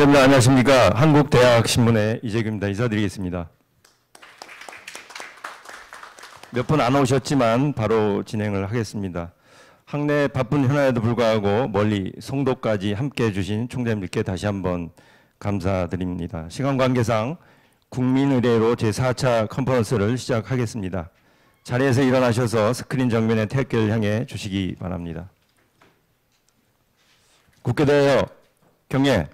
시청자분들 안녕하십니까. 한국대학신문의 이재규입니다. 인사드리겠습니다. 몇 분 안 오셨지만 바로 진행을 하겠습니다. 학내 바쁜 현안에도 불구하고 멀리 송도까지 함께해 주신 총장님들께 다시 한번 감사드립니다. 시간 관계상 국민의례로 제4차 컨퍼런스를 시작하겠습니다. 자리에서 일어나셔서 스크린 정면의 태극기를 향해 주시기 바랍니다. 국회대여 경례.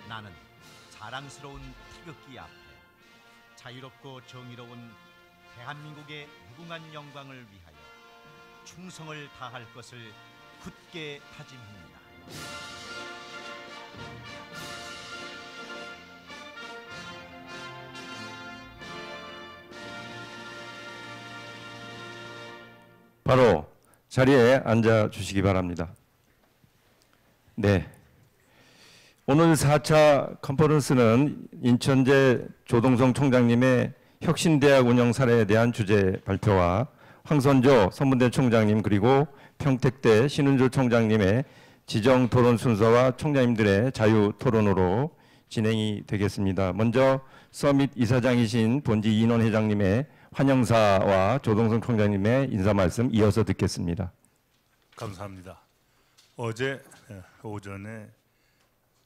나는 자랑스러운 태극기 앞에 자유롭고 정의로운 대한민국의 무궁한 영광을 위하여 충성을 다할 것을 굳게 다짐합니다. 바로 자리에 앉아 주시기 바랍니다. 네. 오늘 4차 컨퍼런스는 인천제 조동성 총장님의 혁신대학 운영 사례에 대한 주제 발표와 황선조 선문대 총장님 그리고 평택대 신은조 총장님의 지정 토론 순서와 총장님들의 자유 토론으로 진행이 되겠습니다. 먼저 서밋 이사장이신 본지 이인원 회장님의 환영사와 조동성 총장님의 인사 말씀 이어서 듣겠습니다. 감사합니다. 어제 오전에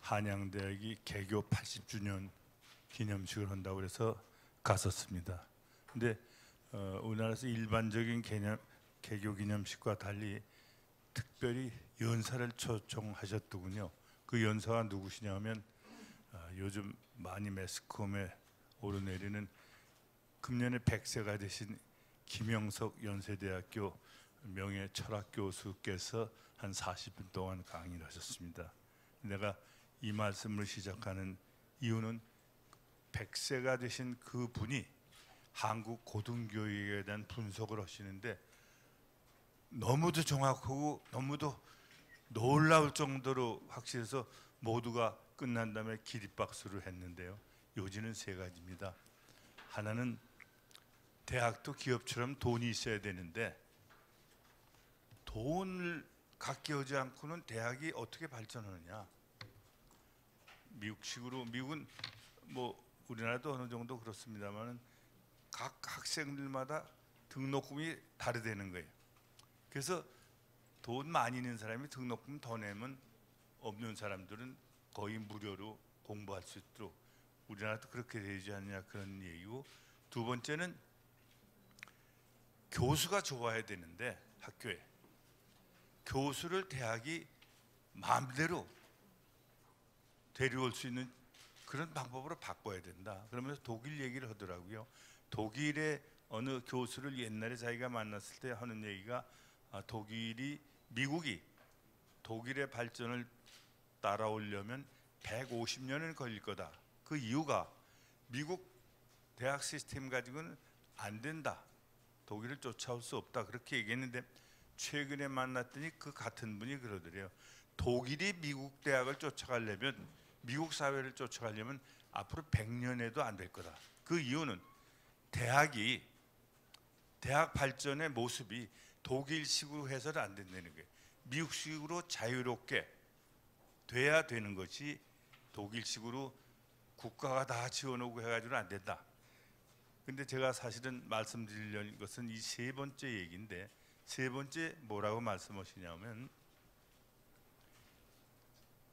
한양대학이 개교 80주년 기념식을 한다고 해서 갔었습니다. 근데 우리나라에서 일반적인 개교 기념식과 달리 특별히 연사를 초청하셨더군요. 그 연사가 누구시냐면 요즘 많이 매스컴에 오르내리는 금년에 100세가 되신 김영석 연세대학교 명예철학교수께서 한 40분 동안 강의를 하셨습니다. 내가 이 말씀을 시작하는 이유는 100세가 되신 그 분이 한국 고등교육에 대한 분석을 하시는데 너무도 정확하고 너무도 놀라울 정도로 확실해서 모두가 끝난 다음에 기립박수를 했는데요. 요지는 세 가지입니다. 하나는 대학도 기업처럼 돈이 있어야 되는데 돈을 갖게 하지 않고는 대학이 어떻게 발전하느냐. 미국식으로, 미국은 뭐 우리나라도 어느 정도 그렇습니다만 각 학생들마다 등록금이 다르다는 거예요. 그래서 돈 많이 있는 사람이 등록금 더 내면 없는 사람들은 거의 무료로 공부할 수 있도록 우리나라도 그렇게 되지 않냐 그런 얘기고, 두 번째는 교수가 좋아야 되는데 학교에 교수를 대학이 마음대로 데려올 수 있는 그런 방법으로 바꿔야 된다. 그러면서 독일 얘기를 하더라고요. 독일의 어느 교수를 옛날에 자기가 만났을 때 하는 얘기가 미국이 독일의 발전을 따라오려면 150년은 걸릴 거다. 그 이유가 미국 대학 시스템 가지고는 안 된다. 독일을 쫓아올 수 없다. 그렇게 얘기했는데 최근에 만났더니 그 같은 분이 그러더래요. 독일이 미국 대학을 쫓아가려면, 미국 사회를 쫓아가려면 앞으로 100년에도 안 될 거다. 그 이유는 대학 발전의 모습이 독일식으로 해서는 안 된다는 거예요. 미국식으로 자유롭게 돼야 되는 것이 독일식으로 국가가 다 지어놓고 해가지고는 안 된다. 근데 제가 사실은 말씀드리려는 것은 이 세 번째 얘기인데, 세 번째 뭐라고 말씀하시냐면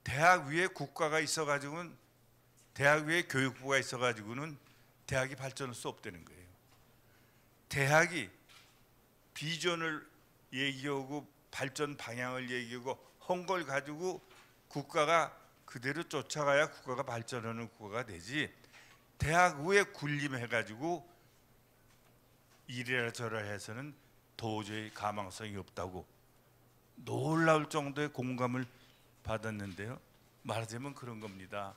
대학 위에 국가가 있어가지고는, 대학 위에 교육부가 있어가지고는 대학이 발전할 수 없다는 거예요. 대학이 비전을 얘기하고 발전 방향을 얘기하고 한 걸 가지고 국가가 그대로 쫓아가야 국가가 발전하는 국가가 되지, 대학 위에 군림해가지고 이래라 저래라 해서는 도저히 가망성이 없다고 놀라울 정도의 공감을 받았는데요. 말하자면 그런 겁니다.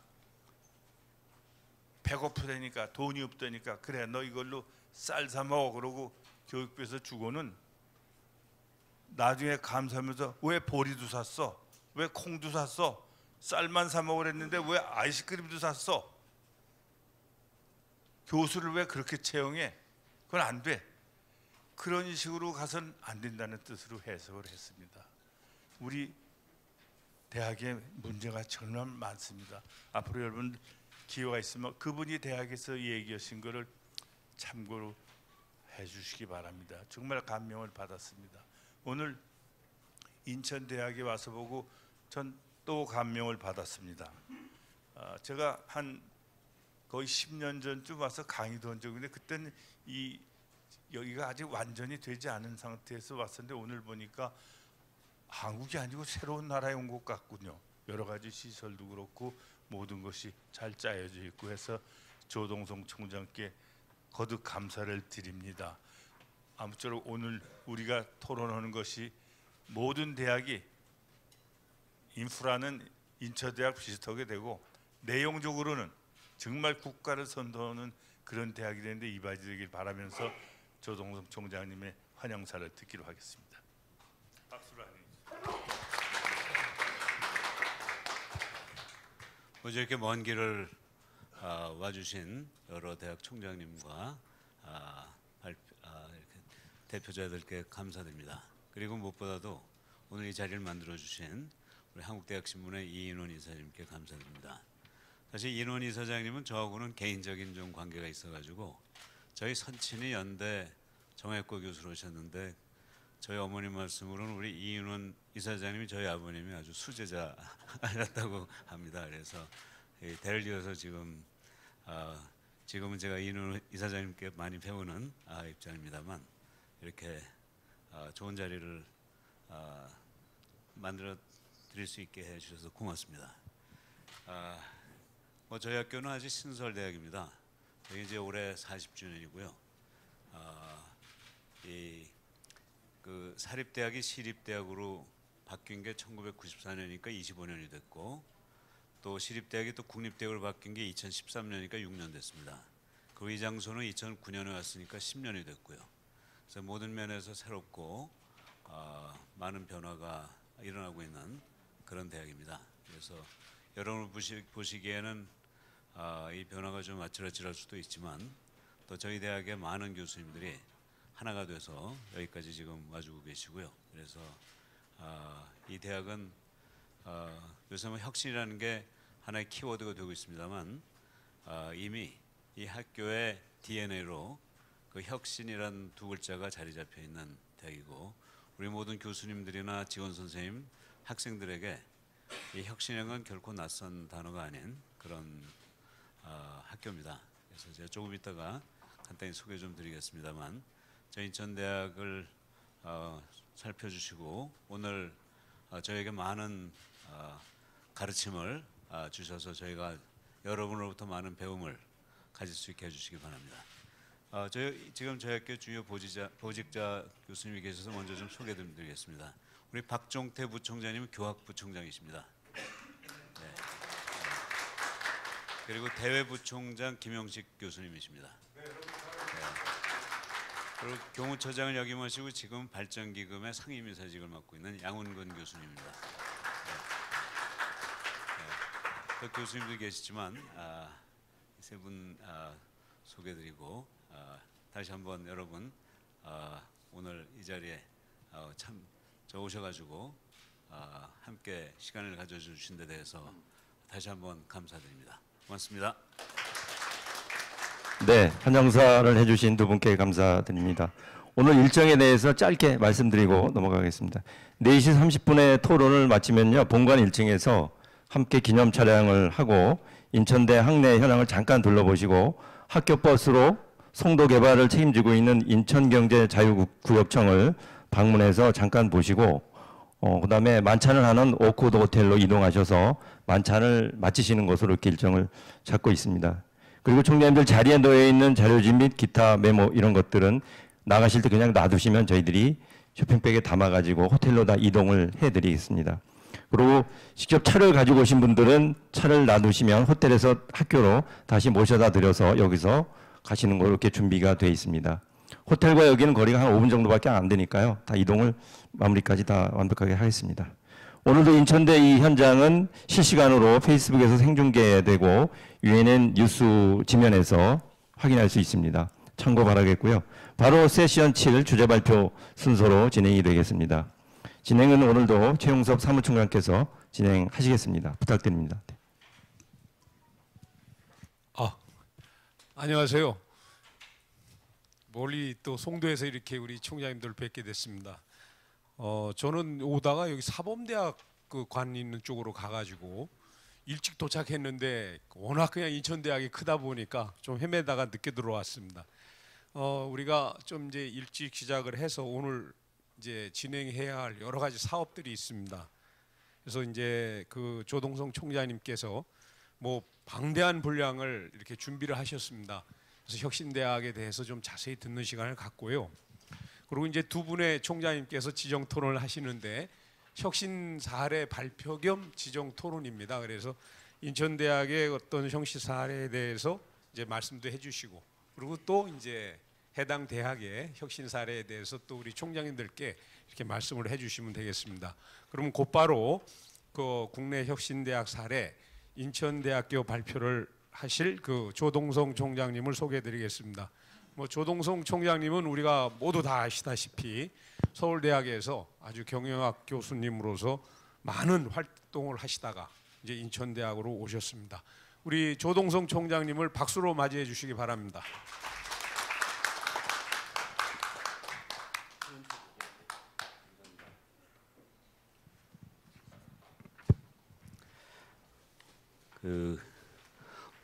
배고프다니까, 돈이 없다니까, 그래 너 이걸로 쌀 사 먹어 그러고 교육부에서 주고는 나중에 감사하면서 왜 보리도 샀어? 왜 콩도 샀어? 쌀만 사 먹으랬는데 왜 아이스크림도 샀어? 교수를 왜 그렇게 채용해? 그건 안 돼. 그런 식으로 가선 안 된다는 뜻으로 해석을 했습니다. 우리 대학에 문제가 정말 많습니다. 앞으로 여러분 기회가 있으면 그분이 대학에서 얘기하신 것을 참고로 해주시기 바랍니다. 정말 감명을 받았습니다. 오늘 인천대학에 와서 보고 전 또 감명을 받았습니다. 제가 한 거의 10년 전쯤 와서 강의도 한 적이 있는데 그때는 여기가 아직 완전히 되지 않은 상태에서 왔었는데 오늘 보니까 한국이 아니고 새로운 나라에 온 것 같군요. 여러 가지 시설도 그렇고 모든 것이 잘 짜여져 있고 해서 조동성 총장께 거듭 감사를 드립니다. 아무쪼록 오늘 우리가 토론하는 것이 모든 대학이 인프라는 인천대학 비슷하게 되고 내용적으로는 정말 국가를 선도하는 그런 대학이 되는데 이바지되길 바라면서 조동성 총장님의 환영사를 듣기로 하겠습니다. 박수로 먼저 이렇게 먼 길을 와주신 여러 대학 총장님과 이렇게 대표자들께 감사드립니다. 그리고 무엇보다도 오늘 이 자리를 만들어 주신 우리 한국대학신문의 이인원 이사님께 감사드립니다. 사실 이인원 이사장님은 저하고는 개인적인 좀 관계가 있어가지고 저희 선친이 연대 정외과 교수로 오셨는데 저희 어머님 말씀으로는 우리 이인원 이사장님이 저희 아버님이 아주 수제자였다고 합니다. 그래서 대를 이어서 지금은 제가 이인원 이사장님께 많이 배우는 입장입니다만 이렇게 좋은 자리를 만들어 드릴 수 있게 해주셔서 고맙습니다. 저희 학교는 아직 신설대학입니다. 저희 이제 올해 40주년이고요. 그 사립대학이 시립대학으로 바뀐 게 1994년이니까 25년이 됐고 또 시립대학이 또 국립대학으로 바뀐 게 2013년이니까 6년 됐습니다. 그 이장소는 2009년에 왔으니까 10년이 됐고요. 그래서 모든 면에서 새롭고 많은 변화가 일어나고 있는 그런 대학입니다. 그래서 여러분 보시기에는 이 변화가 좀 아찔아찔할 수도 있지만 또 저희 대학의 많은 교수님들이 하나가 돼서 여기까지 지금 와주고 계시고요. 그래서 이 대학은 요새 혁신이라는 게 하나의 키워드가 되고 있습니다만 이미 이 학교의 DNA로 그 혁신이란 두 글자가 자리 잡혀 있는 대학이고 우리 모든 교수님들이나 지원 선생님, 학생들에게 이 혁신이라는 건 결코 낯선 단어가 아닌 그런 학교입니다. 그래서 제가 조금 있다가 간단히 소개 좀 드리겠습니다만 저희 인천대학을 살펴주시고 오늘 저에게 많은 가르침을 주셔서 저희가 여러분으로부터 많은 배움을 가질 수 있게 해주시기 바랍니다. 지금 저희 학교 주요 보직자 교수님이 계셔서 먼저 좀 소개 좀 드리겠습니다. 우리 박종태 부총장님은 교학부총장이십니다. 네. 그리고 대외부총장 김영식 교수님이십니다. 네. 그리고 교무처장을 역임하시고 지금 발전기금의 상임이사직을 맡고 있는 양운근 교수님입니다. 네. 네. 또 교수님도 계시지만 세 분 소개드리고 다시 한번 여러분 오늘 이 자리에 참 오셔가지고 함께 시간을 가져주신 데 대해서 다시 한번 감사드립니다. 고맙습니다. 네, 환영사를 해주신 두 분께 감사드립니다. 오늘 일정에 대해서 짧게 말씀드리고 넘어가겠습니다. 4시 30분에 토론을 마치면요, 본관 1층에서 함께 기념 촬영을 하고 인천대 학내 현황을 잠깐 둘러보시고 학교 버스로 송도 개발을 책임지고 있는 인천경제자유구역청을 방문해서 잠깐 보시고 그다음에 만찬을 하는 오코드 호텔로 이동하셔서 만찬을 마치시는 것으로 이렇게 일정을 잡고 있습니다. 그리고 총장님들 자리에 놓여 있는 자료집 및 기타 메모 이런 것들은 나가실 때 그냥 놔두시면 저희들이 쇼핑백에 담아가지고 호텔로 다 이동을 해드리겠습니다. 그리고 직접 차를 가지고 오신 분들은 차를 놔두시면 호텔에서 학교로 다시 모셔다 드려서 여기서 가시는 걸로 이렇게 준비가 되어 있습니다. 호텔과 여기는 거리가 한 5분 정도밖에 안 되니까요. 다 이동을 마무리까지 다 완벽하게 하겠습니다. 오늘도 인천대 이 현장은 실시간으로 페이스북에서 생중계되고 UNN 뉴스 지면에서 확인할 수 있습니다. 참고 바라겠고요. 바로 세션 7 주제 발표 순서로 진행이 되겠습니다. 진행은 오늘도 최용섭 사무총장께서 진행하시겠습니다. 부탁드립니다. 안녕하세요. 멀리 또 송도에서 이렇게 우리 총장님들 뵙게 됐습니다. 저는 오다가 여기 사범대학 그 관 있는 쪽으로 가가지고 일찍 도착했는데 워낙 그냥 인천대학이 크다 보니까 좀 헤매다가 늦게 들어왔습니다. 우리가 좀 이제 일찍 시작을 해서 오늘 이제 진행해야 할 여러 가지 사업들이 있습니다. 그래서 이제 그 조동성 총장님께서 뭐 방대한 분량을 이렇게 준비를 하셨습니다. 그래서 혁신대학에 대해서 좀 자세히 듣는 시간을 갖고요. 그리고 이제 두 분의 총장님께서 지정 토론을 하시는데 혁신 사례 발표 겸 지정 토론입니다. 그래서 인천대학의 어떤 혁신 사례에 대해서 이제 말씀도 해주시고, 그리고 또 이제 해당 대학의 혁신 사례에 대해서 또 우리 총장님들께 이렇게 말씀을 해주시면 되겠습니다. 그러면 곧바로 그 국내 혁신대학 사례 인천대학교 발표를 하실 그 조동성 총장님을 소개해드리겠습니다. 뭐 조동성 총장님은 우리가 모두 다 아시다시피 서울대학에서 아주 경영학 교수님으로서 많은 활동을 하시다가 이제 인천대학으로 오셨습니다. 우리 조동성 총장님을 박수로 맞이해 주시기 바랍니다.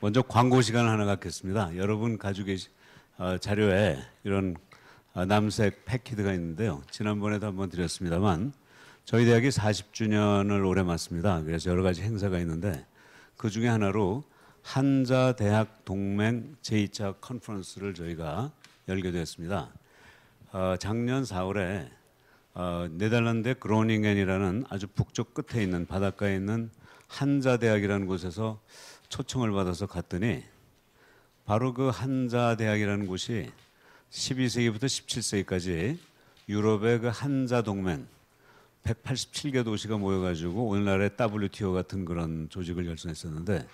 먼저 광고 시간 하나 갖겠습니다. 여러분 가지고 계신 자료에 이런 남색 패키드가 있는데요. 지난번에도 한번 드렸습니다만 저희 대학이 40주년을 올해 맞습니다. 그래서 여러 가지 행사가 있는데 그 중에 하나로 한자대학 동맹 제2차 컨퍼런스를 저희가 열게 되었습니다. 작년 4월에 네덜란드의 그로닝겐이라는 아주 북쪽 끝에 있는 바닷가에 있는 한자대학이라는 곳에서 초청을 받아서 갔더니 바로 그 한자대학이라는 곳이 12세기부터 17세기까지 유럽의 그 한자동맹 187개 도시가 모여가지고 오늘날의 WTO 같은 그런 조직을 결성했었는데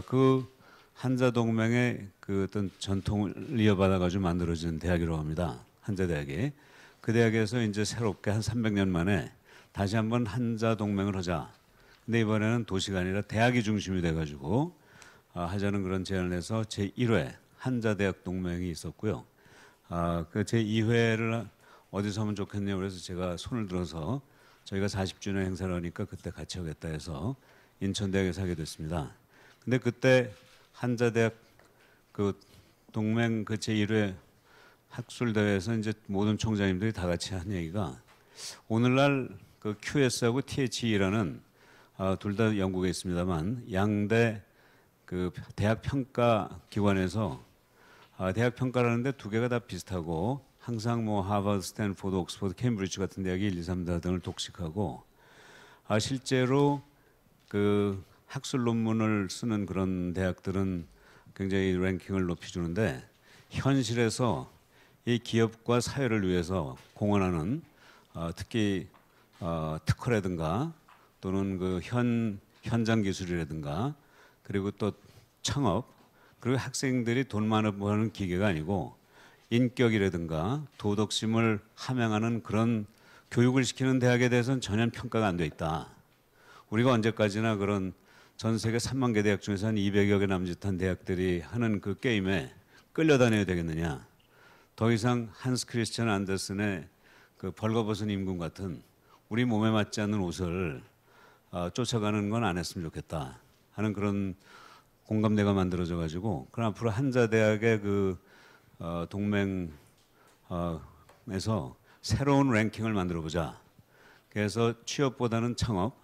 그 한자동맹의 그 어떤 전통을 이어받아가지고 만들어진 대학이라고 합니다. 한자대학이. 그 대학에서 이제 새롭게 한 300년 만에 다시 한번 한자동맹을 하자. 근데 이번에는 도시가 아니라 대학이 중심이 돼가지고 하자는 그런 제안을 해서 제1회 한자대학 동맹이 있었고요. 그 제2회를 어디서 하면 좋겠냐고 그래서 제가 손을 들어서 저희가 40주년 행사를 하니까 그때 같이 하겠다 해서 인천대학에서 하게 됐습니다. 근데 그때 한자대학 그 동맹 그 제1회 학술대회에서 이제 모든 총장님들이 다 같이 한 얘기가 오늘날 그 QS하고 THE라는 둘 다 영국에 있습니다만 양대 그 대학 평가 기관에서 대학 평가를 하는데 두 개가 다 비슷하고 항상 뭐 하버드, 스탠포드, 옥스퍼드, 케임브리지 같은 대학이 1, 2, 3다 등을 독식하고 실제로 그 학술 논문을 쓰는 그런 대학들은 굉장히 랭킹을 높여주는데 현실에서 이 기업과 사회를 위해서 공헌하는 특히 특허라든가 또는 그 현장 기술이라든가 그리고 또 창업 그리고 학생들이 돈 많이 버는 기계가 아니고 인격이라든가 도덕심을 함양하는 그런 교육을 시키는 대학에 대해서는 전혀 평가가 안 돼 있다. 우리가 언제까지나 그런 전 세계 3만 개 대학 중에서 한 200여 개 남짓한 대학들이 하는 그 게임에 끌려다녀야 되겠느냐. 더 이상 한스 크리스천 안더슨의 그 벌거벗은 임금 같은 우리 몸에 맞지 않는 옷을 쫓아가는 건 안 했으면 좋겠다 하는 그런 공감대가 만들어져 가지고 그럼 앞으로 한자대학의 그 동맹에서 새로운 랭킹을 만들어 보자. 그래서 취업보다는 창업,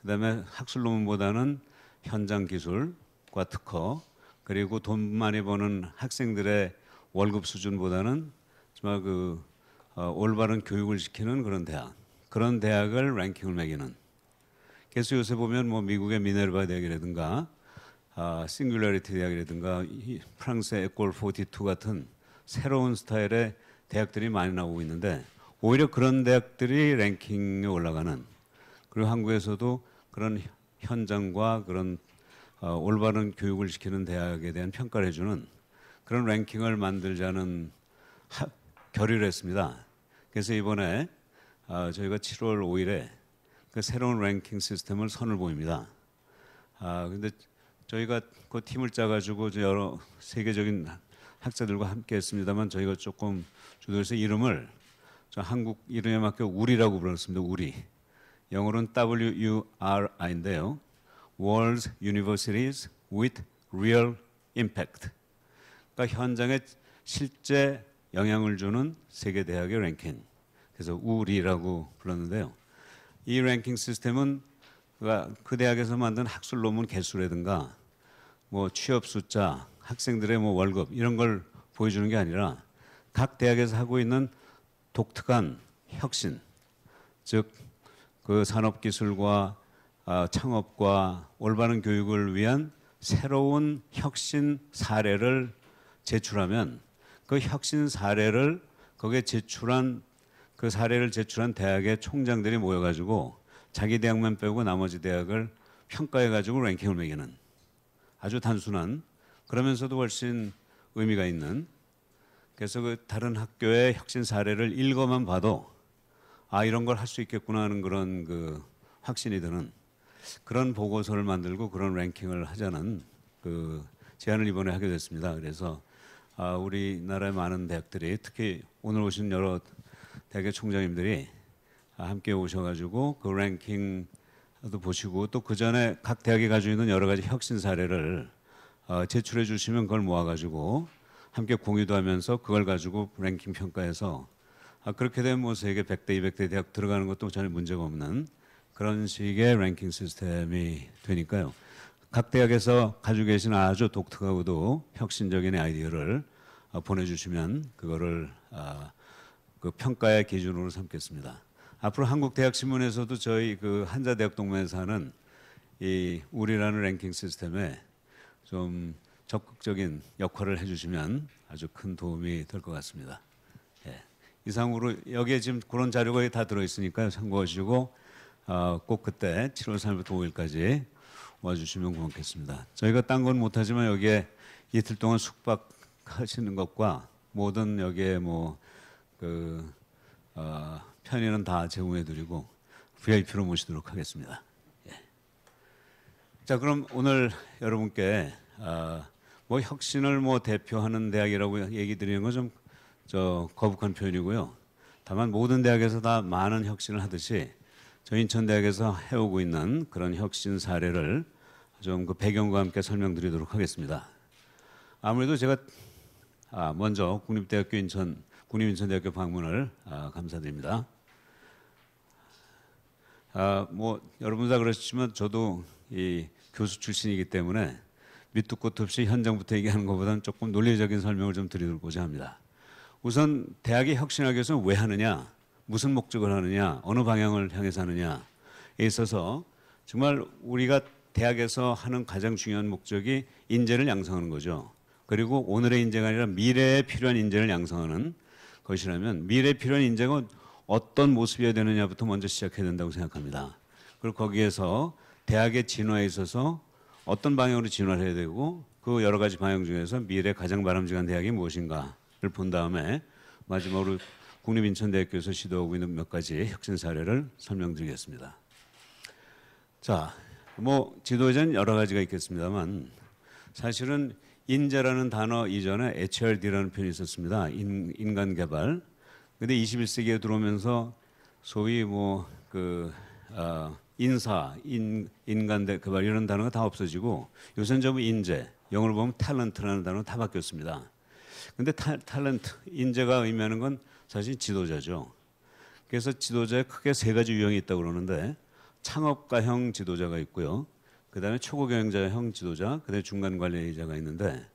그다음에 학술 논문보다는 현장 기술과 특허, 그리고 돈 많이 버는 학생들의 월급 수준보다는 정말 그 올바른 교육을 시키는 그런 대학, 그런 대학을 랭킹을 매기는. 그래서 요새 보면 뭐 미국의 미네르바 대학이라든가 싱귤러리티 대학이라든가 프랑스의 에콜 42 같은 새로운 스타일의 대학들이 많이 나오고 있는데 오히려 그런 대학들이 랭킹에 올라가는 그리고 한국에서도 그런 현장과 그런 올바른 교육을 시키는 대학에 대한 평가를 해주는 그런 랭킹을 만들자는 결의를 했습니다. 그래서 이번에 저희가 7월 5일에 그 새로운 랭킹 시스템을 선을 보입니다. 근데 저희가 그 팀을 짜가지고 여러 세계적인 학자들과 함께 했습니다만 저희가 조금 주도해서 이름을 한국 이름에 맞게 우리라고 불렀습니다. 우리. 영어로는 WURI인데요. World Universities with Real Impact. 그러니까 현장에 실제 영향을 주는 세계 대학의 랭킹. 그래서 우리라고 불렀는데요. 이 랭킹 시스템은 그 대학에서 만든 학술 논문 개수라든가 뭐 취업 숫자, 학생들의 뭐 월급 이런 걸 보여주는 게 아니라 각 대학에서 하고 있는 독특한 혁신, 즉 그 산업기술과 창업과 올바른 교육을 위한 새로운 혁신 사례를 제출하면 그 혁신 사례를 거기에 제출한 그 사례를 제출한 대학의 총장들이 모여가지고 자기 대학만 빼고 나머지 대학을 평가해가지고 랭킹을 매기는 아주 단순한 그러면서도 훨씬 의미가 있는 그래서 그 다른 학교의 혁신 사례를 읽어만 봐도 이런 걸 할 수 있겠구나 하는 그런 그 확신이 드는 그런 보고서를 만들고 그런 랭킹을 하자는 그 제안을 이번에 하게 됐습니다. 그래서 우리나라의 많은 대학들이 특히 오늘 오신 여러 대학의 총장님들이 함께 오셔가지고 그 랭킹도 보시고 또 그 전에 각 대학이 가지고 있는 여러 가지 혁신 사례를 제출해 주시면 그걸 모아가지고 함께 공유도 하면서 그걸 가지고 랭킹 평가해서 그렇게 되면 뭐 세계 100대, 200대 대학 들어가는 것도 전혀 문제가 없는 그런 식의 랭킹 시스템이 되니까요. 각 대학에서 가지고 계신 아주 독특하고도 혁신적인 아이디어를 보내주시면 그거를 그 평가의 기준으로 삼겠습니다. 앞으로 한국대학신문에서도 저희 그 한자대학 동맹에서 하는 이 우리라는 랭킹 시스템에 좀 적극적인 역할을 해주시면 아주 큰 도움이 될 것 같습니다. 예. 이상으로 여기에 지금 그런 자료가 다 들어있으니까요. 참고하시고 꼭 그때 7월 3일부터 5일까지 와주시면 고맙겠습니다. 저희가 딴 건 못하지만 여기에 이틀 동안 숙박하시는 것과 모든 여기에 뭐 그 편의는 다 제공해드리고 VIP로 모시도록 하겠습니다. 예. 자, 그럼 오늘 여러분께 뭐 혁신을 뭐 대표하는 대학이라고 얘기 드리는 건 좀 거북한 표현이고요. 다만 모든 대학에서 다 많은 혁신을 하듯이 저희 인천대학에서 해오고 있는 그런 혁신 사례를 좀 그 배경과 함께 설명드리도록 하겠습니다. 아무래도 제가 먼저 국립인천대학교 방문을 감사드립니다. 뭐 여러분 다 그러시지만 저도 이 교수 출신이기 때문에 밑도 끝 없이 현장부터 얘기하는 것보다는 조금 논리적인 설명을 좀 드리고자 합니다. 우선 대학이 혁신하기 위해서 왜 하느냐, 무슨 목적을 하느냐, 어느 방향을 향해서 하느냐에 있어서 정말 우리가 대학에서 하는 가장 중요한 목적이 인재를 양성하는 거죠. 그리고 오늘의 인재가 아니라 미래에 필요한 인재를 양성하는 것이라면 미래에 필요한 인재가 어떤 모습이어야 되느냐부터 먼저 시작해야 된다고 생각합니다. 그리고 거기에서 대학의 진화에 있어서 어떤 방향으로 진화를 해야 되고 그 여러 가지 방향 중에서 미래에 가장 바람직한 대학이 무엇인가를 본 다음에 마지막으로 국립인천대학교에서 시도하고 있는 몇 가지 혁신 사례를 설명드리겠습니다. 자, 뭐 지도자는 여러 가지가 있겠습니다만 사실은 인재라는 단어 이전에 HRD라는 표현이 있었습니다. 인간 개발. 근데 21세기에 들어오면서 소위 뭐 인사, 인간 개발 이런 단어가 다 없어지고 요새는 전부 인재, 영어로 보면 탤런트라는 단어가 다 바뀌었습니다. 근데 탤런트, 인재가 의미하는 건 사실 지도자죠. 그래서 지도자에 크게 세 가지 유형이 있다고 그러는데 창업가형 지도자가 있고요. 그다음에 초보 경영자형 지도자, 그다음에 중간 관리자가 있는데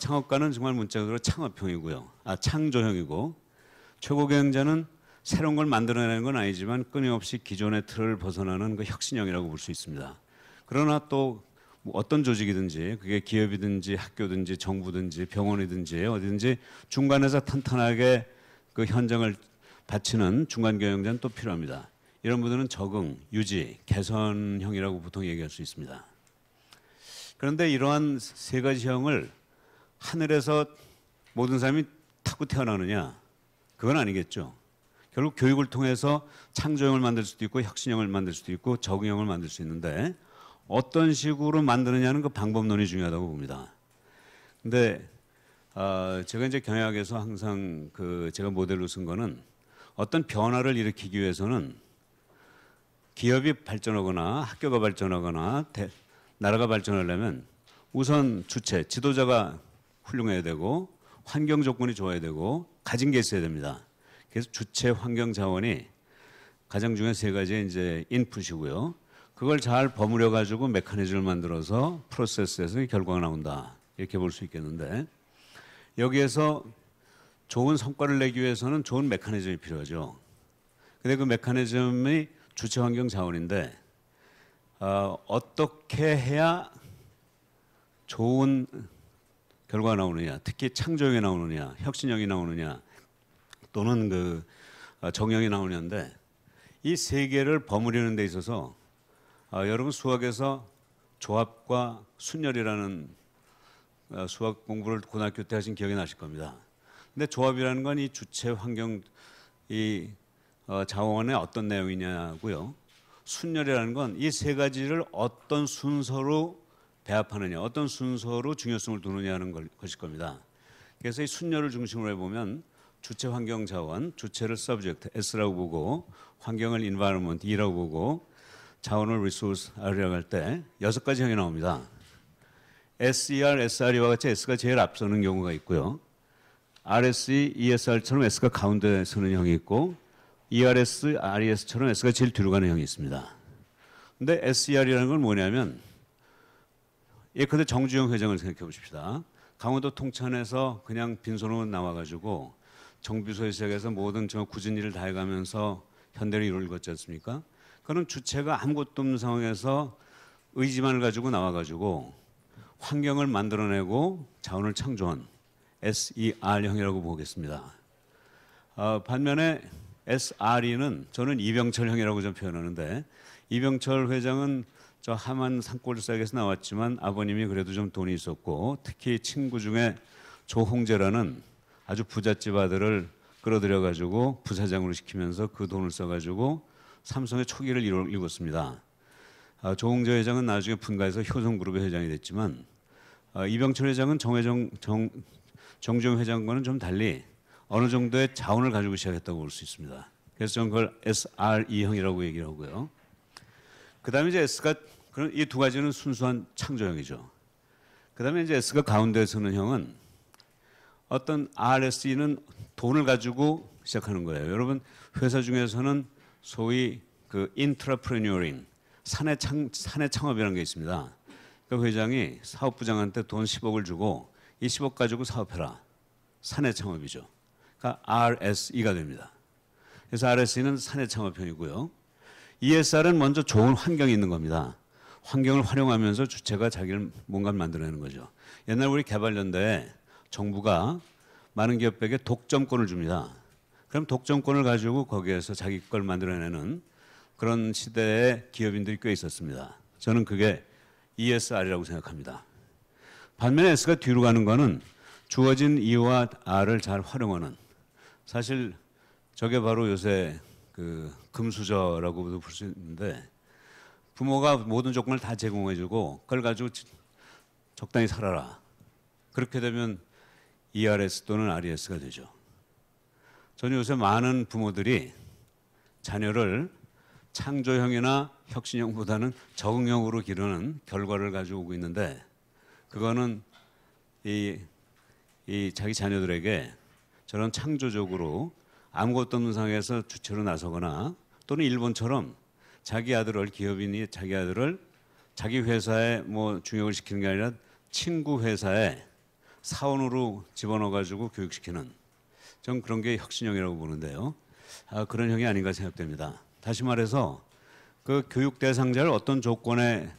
창업가는 정말 문자적으로 창업형이고요. 창조형이고 초보 경영자는 새로운 걸 만들어내는 건 아니지만 끊임없이 기존의 틀을 벗어나는 그 혁신형이라고 볼 수 있습니다. 그러나 또 어떤 조직이든지 그게 기업이든지 학교든지 정부든지 병원이든지 어디든지 중간에서 탄탄하게 그 현장을 바치는 중간 경영자는 또 필요합니다. 이런 분들은 적응, 유지, 개선형이라고 보통 얘기할 수 있습니다. 그런데 이러한 세 가지형을 하늘에서 모든 사람이 타고 태어나느냐? 그건 아니겠죠. 결국 교육을 통해서 창조형을 만들 수도 있고 혁신형을 만들 수도 있고 적응형을 만들 수 있는데 어떤 식으로 만드느냐는 그 방법론이 중요하다고 봅니다. 근데 제가 이제 경영학에서 항상 제가 모델로 쓴 거는 어떤 변화를 일으키기 위해서는 기업이 발전하거나 학교가 발전하거나 나라가 발전하려면 우선 주체, 지도자가 훌륭해야 되고 환경 조건이 좋아야 되고 가진 게 있어야 됩니다. 그래서 주체, 환경, 자원이 가장 중요한 세 가지의 이제 인풋이고요. 그걸 잘 버무려 가지고 메커니즘을 만들어서 프로세스에서 결과가 나온다. 이렇게 볼 수 있겠는데 여기에서 좋은 성과를 내기 위해서는 좋은 메커니즘이 필요하죠. 근데 그 메커니즘이 주체, 환경, 자원인데 어떻게 해야 좋은 결과가 나오느냐, 특히 창조형이 나오느냐, 혁신형이 나오느냐, 또는 정형이 나오냐인데 이 세 개를 버무리는 데 있어서 여러분 수학에서 조합과 순열이라는 수학 공부를 고등학교 때 하신 기억이 나실 겁니다. 근데 조합이라는 건 이 주체, 환경, 이 자원의 어떤 내용이냐고요. 순열이라는 건 이 세 가지를 어떤 순서로 배합하느냐, 어떤 순서로 중요성을 두느냐 하는 것일 겁니다. 그래서 이 순열을 중심으로 해보면 주체, 환경, 자원, 주체를 subject, S라고 보고 환경을 environment, E라고 보고 자원을 resource, R이라고 할 때 6가지 형이 나옵니다. SER, SRE와 같이 S가 제일 앞서는 경우가 있고요. RSE, ESR처럼 S가 가운데 서는 형이 있고 ERS, RES처럼 S가 제일 뒤로 가는 형이 있습니다. 근데 SER이라는 건 뭐냐면 예컨대 정주영 회장을 생각해 보십시다. 강원도 통천에서 그냥 빈손으로 나와가지고 정비소에 시작해서 모든 굳은 일을 다 해가면서 현대를 이루었지 않습니까? 그런 주체가 아무것도 없는 상황에서 의지만을 가지고 나와가지고 환경을 만들어내고 자원을 창조한 SER형이라고 보겠습니다. 반면에 SRE는 저는 이병철형이라고 좀 표현하는데 이병철 회장은 저 하만 산골사역에서 나왔지만 아버님이 그래도 좀 돈이 있었고 특히 친구 중에 조홍재라는 아주 부잣집 아들을 끌어들여가지고 부사장으로 시키면서 그 돈을 써가지고 삼성의 초기를 이뤘습니다. 조홍재 회장은 나중에 분가해서 효성그룹의 회장이 됐지만 이병철 회장은 정주영 회장과는 좀 달리 어느 정도의 자원을 가지고 시작했다고 볼 수 있습니다. 그래서 저는 그걸 SRE형이라고 얘기를 하고요. 그 다음에 이제 S가 이 두 가지는 순수한 창조형이죠. 그 다음에 이제 S가 가운데 서는 형은 어떤 RSE는 돈을 가지고 시작하는 거예요. 여러분 회사 중에서는 소위 인트라프레뉴어링 사내 창업이라는 게 있습니다. 그 회장이 사업부장한테 돈 10억을 주고 이 10억 가지고 사업해라. 사내 창업이죠. 그러니까 RSE가 됩니다. 그래서 RSE는 사내 창업형이고요. ESR은 먼저 좋은 환경이 있는 겁니다. 환경을 활용하면서 주체가 자기를 뭔가를 만들어내는 거죠. 옛날 우리 개발연대에 정부가 많은 기업에게 독점권을 줍니다. 그럼 독점권을 가지고 거기에서 자기 걸 만들어내는 그런 시대에 기업인들이 꽤 있었습니다. 저는 그게 ESR이라고 생각합니다. 반면에 S가 뒤로 가는 거는 주어진 E와 R을 잘 활용하는 사실 저게 바로 요새 금수저라고도 볼 수 있는데 부모가 모든 조건을 다 제공해주고 그걸 가지고 적당히 살아라. 그렇게 되면 ERS 또는 RES가 되죠. 저는 요새 많은 부모들이 자녀를 창조형이나 혁신형보다는 적응형으로 기르는 결과를 가지고 오고 있는데 그거는 이 자기 자녀들에게 저런 창조적으로 아무것도 없는 상황에서 주체로 나서거나 또는 일본처럼 자기 아들을 기업인이 자기 아들을 자기 회사에 중용을 시키는 게 아니라 친구 회사에 사원으로 집어넣어 가지고 교육시키는 전 그런 게 혁신형이라고 보는데요. 그런 형이 아닌가 생각됩니다. 다시 말해서 그 교육 대상자를 어떤 조건에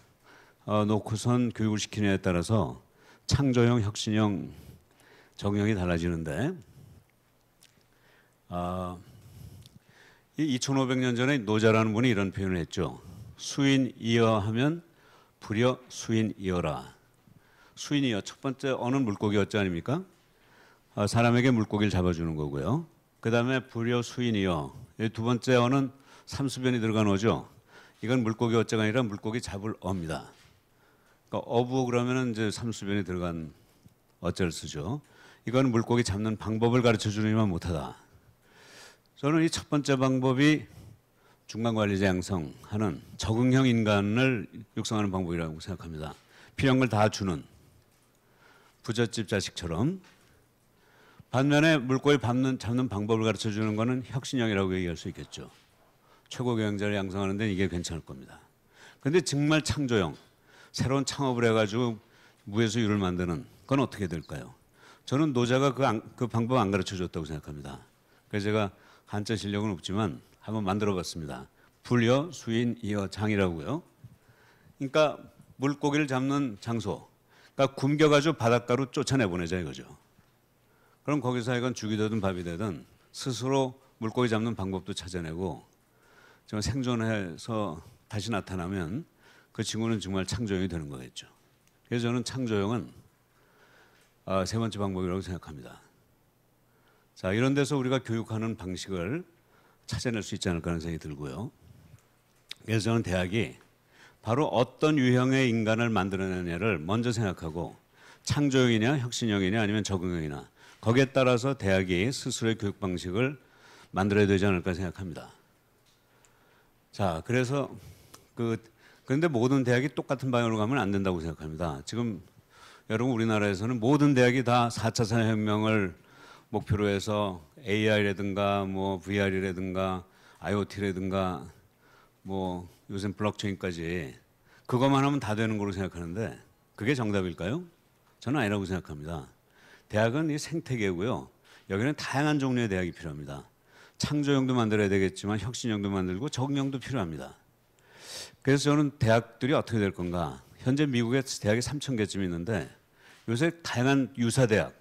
놓고선 교육을 시키느냐에 따라서 창조형, 혁신형, 적용형이 달라지는데 이 2500년 전에 노자라는 분이 이런 표현을 했죠. 수인이여 하면 불여 수인이여라. 수인이여 첫 번째 어는 물고기였지 아닙니까? 사람에게 물고기를 잡아주는 거고요. 그 다음에 불여 수인이여 두 번째 어는 삼수변이 들어간 어죠. 이건 물고기 어자가 아니라 물고기 잡을 어입니다. 그러니까 어부 그러면은 이제 삼수변이 들어간 어자를 쓰죠. 이건 물고기 잡는 방법을 가르쳐 주려면 못하다. 저는 이 첫 번째 방법이 중간관리자 양성하는 적응형 인간을 육성하는 방법이라고 생각합니다. 필요한 걸 다 주는 부잣집 자식처럼. 반면에 물고기 잡는 방법을 가르쳐 주는 것은 혁신형이라고 얘기할 수 있겠죠. 최고 경영자를 양성하는 데는 이게 괜찮을 겁니다. 그런데 정말 창조형, 새로운 창업을 해가지고 무에서 유를 만드는 건 어떻게 될까요? 저는 노자가 그 방법 안 가르쳐 줬다고 생각합니다. 그래서 제가 한자 실력은 없지만 한번 만들어 봤습니다. 불여 수인 이여 장이라고요. 그러니까 물고기를 잡는 장소, 그러니까 굶겨가지고 바닷가로 쫓아내보내자 이거죠. 그럼 거기서 하여간 죽이 되든 밥이 되든 스스로 물고기 잡는 방법도 찾아내고 좀 생존해서 다시 나타나면 그 친구는 정말 창조형이 되는 거겠죠. 그래서 저는 창조형은 세 번째 방법이라고 생각합니다. 자, 이런 데서 우리가 교육하는 방식을 찾아낼 수 있지 않을까 하는 생각이 들고요. 그래서 저는 대학이 바로 어떤 유형의 인간을 만들어내냐를 먼저 생각하고 창조형이냐 혁신형이냐 아니면 적응형이냐 거기에 따라서 대학이 스스로의 교육 방식을 만들어야 되지 않을까 생각합니다. 자, 그래서 그런데 모든 대학이 똑같은 방향으로 가면 안 된다고 생각합니다. 지금 여러분 우리나라에서는 모든 대학이 다 4차 산업혁명을 목표로 해서 AI라든가 뭐 VR이라든가 IoT라든가 뭐 요새 블록체인까지 그것만 하면 다 되는 거로 생각하는데 그게 정답일까요? 저는 아니라고 생각합니다. 대학은 이 생태계고요. 여기는 다양한 종류의 대학이 필요합니다. 창조형도 만들어야 되겠지만 혁신형도 만들고 적응형도 필요합니다. 그래서 저는 대학들이 어떻게 될 건가? 현재 미국에 대학이 3,000개쯤 있는데 요새 다양한 유사대학,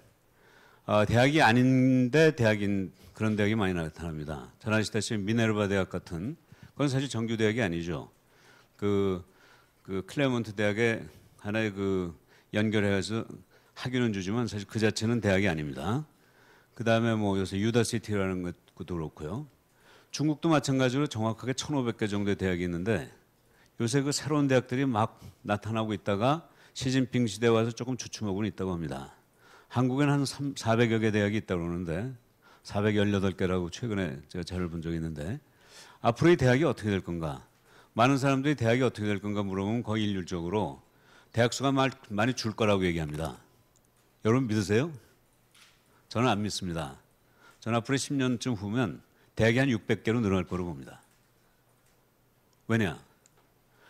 대학이 아닌데 대학인 그런 대학이 많이 나타납니다. 잘 아시다시피 미네르바 대학 같은 그건 사실 정규 대학이 아니죠. 그 클레몬트 대학에 하나의 연결해서 학위는 주지만 사실 그 자체는 대학이 아닙니다. 그 다음에 뭐 요새 유다시티라는 것도 그렇고요. 중국도 마찬가지로 정확하게 1,500개 정도의 대학이 있는데 요새 그 새로운 대학들이 막 나타나고 있다가 시진핑 시대에 와서 조금 주춤하고는 있다고 합니다. 한국에는 한 400여 개 대학이 있다고 그러는데 418개라고 최근에 제가 자료를 본 적이 있는데 앞으로 이 대학이 어떻게 될 건가? 많은 사람들이 대학이 어떻게 될 건가 물어보면 거의 일률적으로 대학 수가 많이 줄 거라고 얘기합니다. 여러분 믿으세요? 저는 안 믿습니다. 저는 앞으로 10년쯤 후면 대학이 한 600개로 늘어날 거로 봅니다. 왜냐?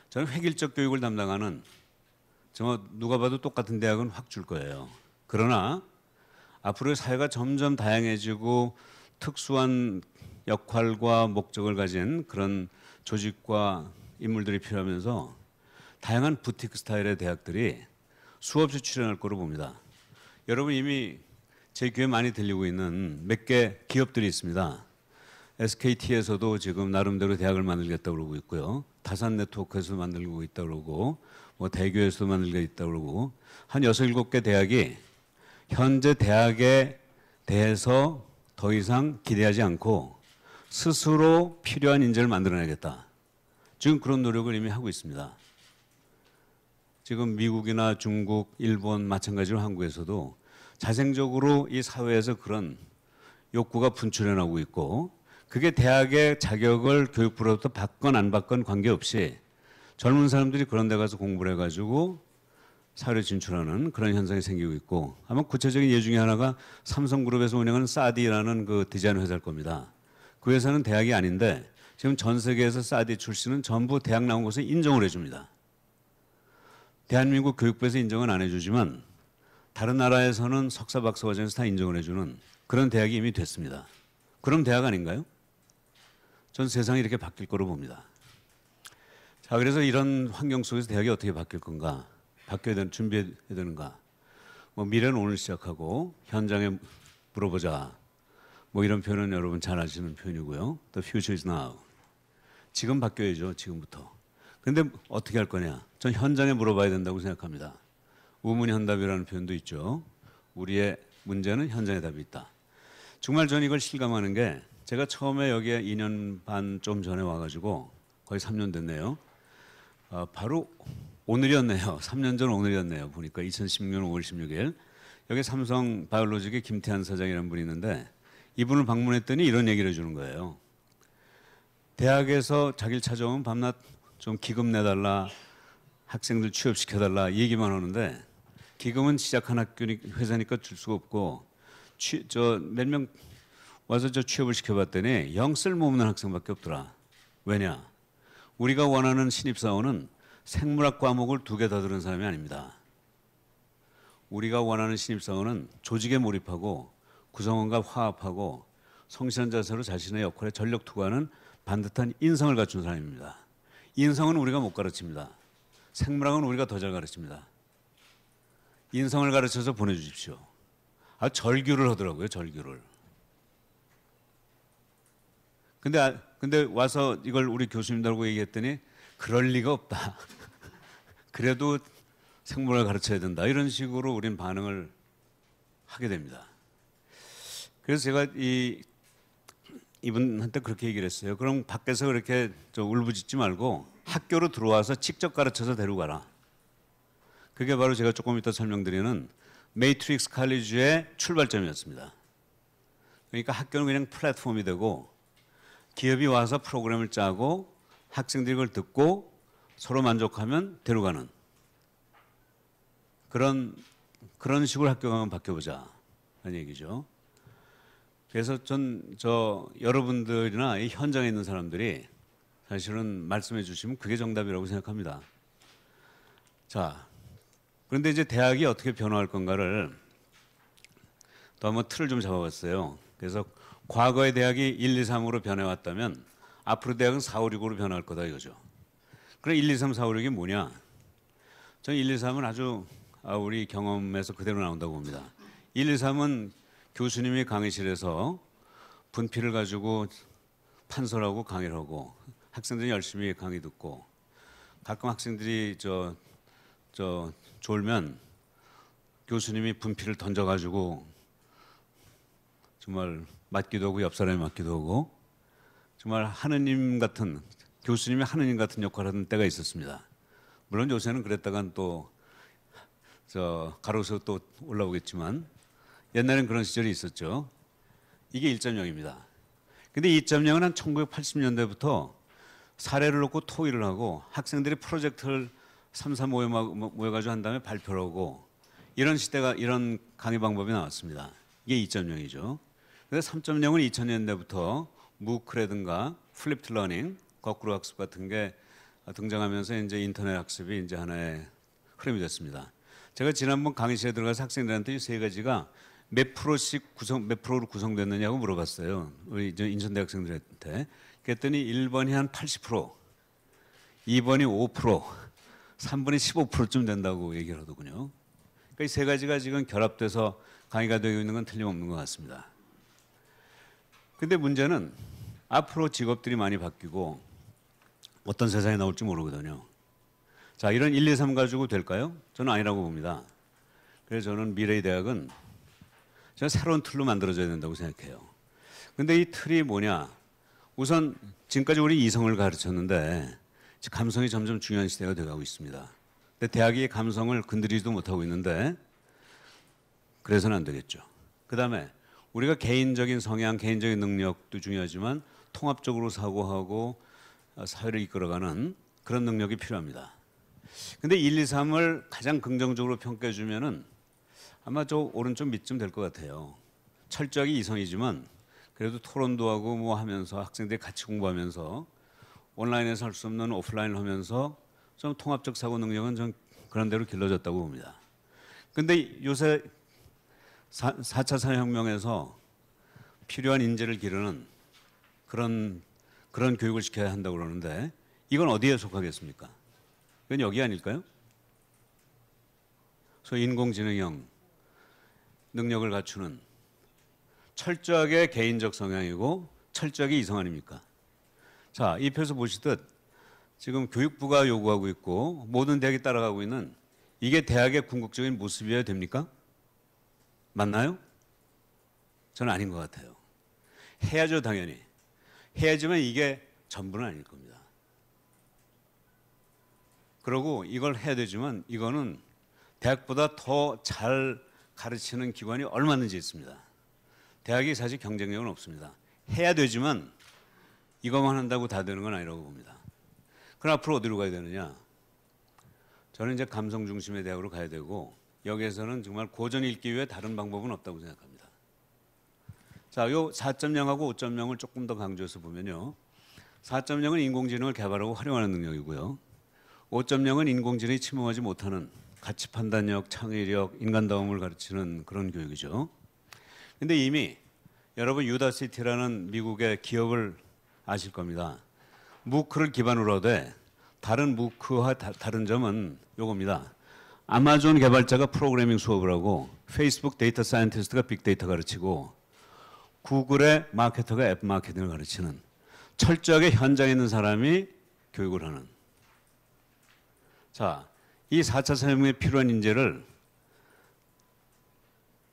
저는 획일적 교육을 담당하는 정말 누가 봐도 똑같은 대학은 확 줄 거예요. 그러나 앞으로 사회가 점점 다양해지고 특수한 역할과 목적을 가진 그런 조직과 인물들이 필요하면서 다양한 부티크 스타일의 대학들이 수없이 출현할 거로 봅니다. 여러분 이미 제 귀에 많이 들리고 있는 몇 개 기업들이 있습니다. SKT에서도 지금 나름대로 대학을 만들겠다고 그러고 있고요. 다산 네트워크에서 만들고 있다고 그러고 뭐 대교에서도 만들고 있다고 그러고 한 6, 7개 대학이 현재 대학에 대해서 더 이상 기대하지 않고 스스로 필요한 인재를 만들어내겠다. 지금 그런 노력을 이미 하고 있습니다. 지금 미국이나 중국, 일본 마찬가지로 한국에서도 자생적으로 이 사회에서 그런 욕구가 분출해 나오고 있고 그게 대학의 자격을 교육부로부터 받건 안 받건 관계없이 젊은 사람들이 그런 데 가서 공부를 해가지고 사회에 진출하는 그런 현상이 생기고 있고 아마 구체적인 예 중에 하나가 삼성그룹에서 운영하는 사디라는 그 디자인 회사일 겁니다. 그 회사는 대학이 아닌데 지금 전 세계에서 사디 출신은 전부 대학 나온 곳에 인정을 해줍니다. 대한민국 교육부에서 인정은 안 해주지만 다른 나라에서는 석사 박사 과정에서 다 인정을 해주는 그런 대학이 이미 됐습니다. 그럼 대학 아닌가요? 전 세상이 이렇게 바뀔 거로 봅니다. 자, 그래서 이런 환경 속에서 대학이 어떻게 바뀔 건가? 바뀌어야 되는, 준비해야 되는가? 뭐 미래는 오늘 시작하고 현장에 물어보자. 뭐 이런 표현은 여러분 잘 아시는 표현이고요. The future is now. 지금 바뀌어야죠. 지금부터. 근데 어떻게 할 거냐? 전 현장에 물어봐야 된다고 생각합니다. 우문현답이라는 표현도 있죠. 우리의 문제는 현장에 답이 있다. 정말 전 이걸 실감하는 게 제가 처음에 여기에 2년 반 좀 전에 와가지고 거의 3년 됐네요. 바로 오늘이었네요. 3년 전 오늘이었네요. 보니까 2016년 5월 16일 여기 삼성 바이오로직의 김태한 사장이라는 분이 있는데 이분을 방문했더니 이런 얘기를 해주는 거예요. 대학에서 자기를 찾아오면 밤낮 좀 기금 내달라, 학생들 취업시켜달라 이 얘기만 하는데 기금은 시작한 회사니까 줄 수가 없고 몇 명 와서 저 취업을 시켜봤더니 영 쓸모없는 학생밖에 없더라. 왜냐? 우리가 원하는 신입사원은 생물학 과목을 2개 더 들은 사람이 아닙니다. 우리가 원하는 신입사원은 조직에 몰입하고 구성원과 화합하고 성실한 자세로 자신의 역할에 전력 투구하는 반듯한 인성을 갖춘 사람입니다. 인성은 우리가 못 가르칩니다. 생물학은 우리가 더 잘 가르칩니다. 인성을 가르쳐서 보내주십시오. 절규를 하더라고요. 절규를. 근데 와서 이걸 우리 교수님들하고 얘기했더니 그럴 리가 없다. 그래도 생물학을 가르쳐야 된다. 이런 식으로 우리는 반응을 하게 됩니다. 그래서 제가 이분한테 그렇게 얘기를 했어요. 그럼 밖에서 그렇게 울부짖지 말고 학교로 들어와서 직접 가르쳐서 데리고 가라. 그게 바로 제가 조금 이따 설명드리는 매트릭스 칼리지의 출발점이었습니다. 그러니까 학교는 그냥 플랫폼이 되고 기업이 와서 프로그램을 짜고 학생들이 그걸 듣고 서로 만족하면 데려가는 그런 식으로 학교가 한번 바뀌어보자 하는 얘기죠. 그래서 여러분들이나 이 현장에 있는 사람들이 사실은 말씀해 주시면 그게 정답이라고 생각합니다. 자, 그런데 이제 대학이 어떻게 변화할 건가를 또 한번 틀을 좀 잡아봤어요. 그래서 과거의 대학이 1, 2, 3으로 변해왔다면 앞으로 대학은 4, 5, 6으로 변할 거다 이거죠. 그럼 1, 2, 3, 4, 5, 6이 뭐냐? 저는 1, 2, 3은 아주 우리 경험에서 그대로 나온다고 봅니다. 1, 2, 3은 교수님이 강의실에서 분필을 가지고 판설하고 강의를 하고 학생들이 열심히 강의 듣고 가끔 학생들이 졸면 교수님이 분필을 던져가지고 정말 맞기도 하고 옆 사람이 맞기도 하고 정말 하느님 같은 교수님이 하느님 같은 역할을 하는 때가 있었습니다. 물론 요새는 그랬다간 또 가로수 또 올라오겠지만 옛날엔 그런 시절이 있었죠. 이게 1.0입니다. 근데 2.0은 한 1980년대부터 사례를 놓고 토의를 하고 학생들이 프로젝트를 3, 4 모여가지고 한 다음에 발표를 하고 이런 시대가 이런 강의 방법이 나왔습니다. 이게 2.0이죠. 그래서 3.0은 2000년대부터 무크라든가 플립드 러닝, 거꾸로 학습 같은 게 등장하면서 이제 인터넷 학습이 이제 하나의 흐름이 됐습니다. 제가 지난번 강의실에 들어가서 학생들한테 이 세 가지가 몇 프로로 구성됐느냐고 물어봤어요. 우리 인천대 학생들한테. 그랬더니 1번이 한 80%, 2번이 5%, 3번이 15%쯤 된다고 얘기를 하더군요. 그러니까 이 세 가지가 지금 결합돼서 강의가 되고 있는 건 틀림없는 것 같습니다. 근데 문제는 앞으로 직업들이 많이 바뀌고 어떤 세상이 나올지 모르거든요. 자, 이런 1, 2, 3 가지고 될까요? 저는 아니라고 봅니다. 그래서 저는 미래의 대학은 새로운 틀로 만들어져야 된다고 생각해요. 근데 이 틀이 뭐냐? 우선 지금까지 우리 이성을 가르쳤는데 감성이 점점 중요한 시대가 되어가고 있습니다. 근데 대학이 감성을 건드리지도 못하고 있는데 그래서는 안 되겠죠. 그다음에 우리가 개인적인 성향, 개인적인 능력도 중요하지만 통합적으로 사고하고 사회를 이끌어가는 그런 능력이 필요합니다. 근데 1, 2, 3을 가장 긍정적으로 평가해 주면은 아마 오른쪽 밑쯤 될 것 같아요. 철저하게 이성이지만 그래도 토론도 하고 뭐 하면서 학생들이 같이 공부하면서 온라인에서 할 수 없는 오프라인을 하면서 좀 통합적 사고 능력은 좀 그런 대로 길러졌다고 봅니다. 근데 요새 4차 산업혁명에서 필요한 인재를 기르는 그런 교육을 시켜야 한다고 그러는데 이건 어디에 속하겠습니까? 이건 여기 아닐까요? 소위 인공지능형 능력을 갖추는 철저하게 개인적 성향이고 철저하게 이성 아닙니까? 자, 이 표에서 보시듯 지금 교육부가 요구하고 있고 모든 대학이 따라가고 있는 이게 대학의 궁극적인 모습이어야 됩니까? 맞나요? 저는 아닌 것 같아요. 해야죠, 당연히. 해야지만 이게 전부는 아닐 겁니다. 그리고 이걸 해야 되지만 이거는 대학보다 더 잘 가르치는 기관이 얼마든지 있습니다. 대학이 사실 경쟁력은 없습니다. 해야 되지만 이것만 한다고 다 되는 건 아니라고 봅니다. 그럼 앞으로 어디로 가야 되느냐? 저는 이제 감성 중심의 대학으로 가야 되고 여기에서는 정말 고전 읽기 위해 다른 방법은 없다고 생각합니다. 자, 요 4.0하고 5.0을 조금 더 강조해서 보면요. 4.0은 인공지능을 개발하고 활용하는 능력이고요. 5.0은 인공지능이 침범하지 못하는 가치 판단력, 창의력, 인간다움을 가르치는 그런 교육이죠. 근데 이미 여러분 유다시티라는 미국의 기업을 아실 겁니다. 무크를 기반으로 하되 다른 무크와 다른 점은 요겁니다. 아마존 개발자가 프로그래밍 수업을 하고 페이스북 데이터 사이언티스트가 빅데이터 가르치고 구글의 마케터가 앱 마케팅을 가르치는 철저하게 현장에 있는 사람이 교육을 하는. 자, 이 4차 산업에 필요한 인재를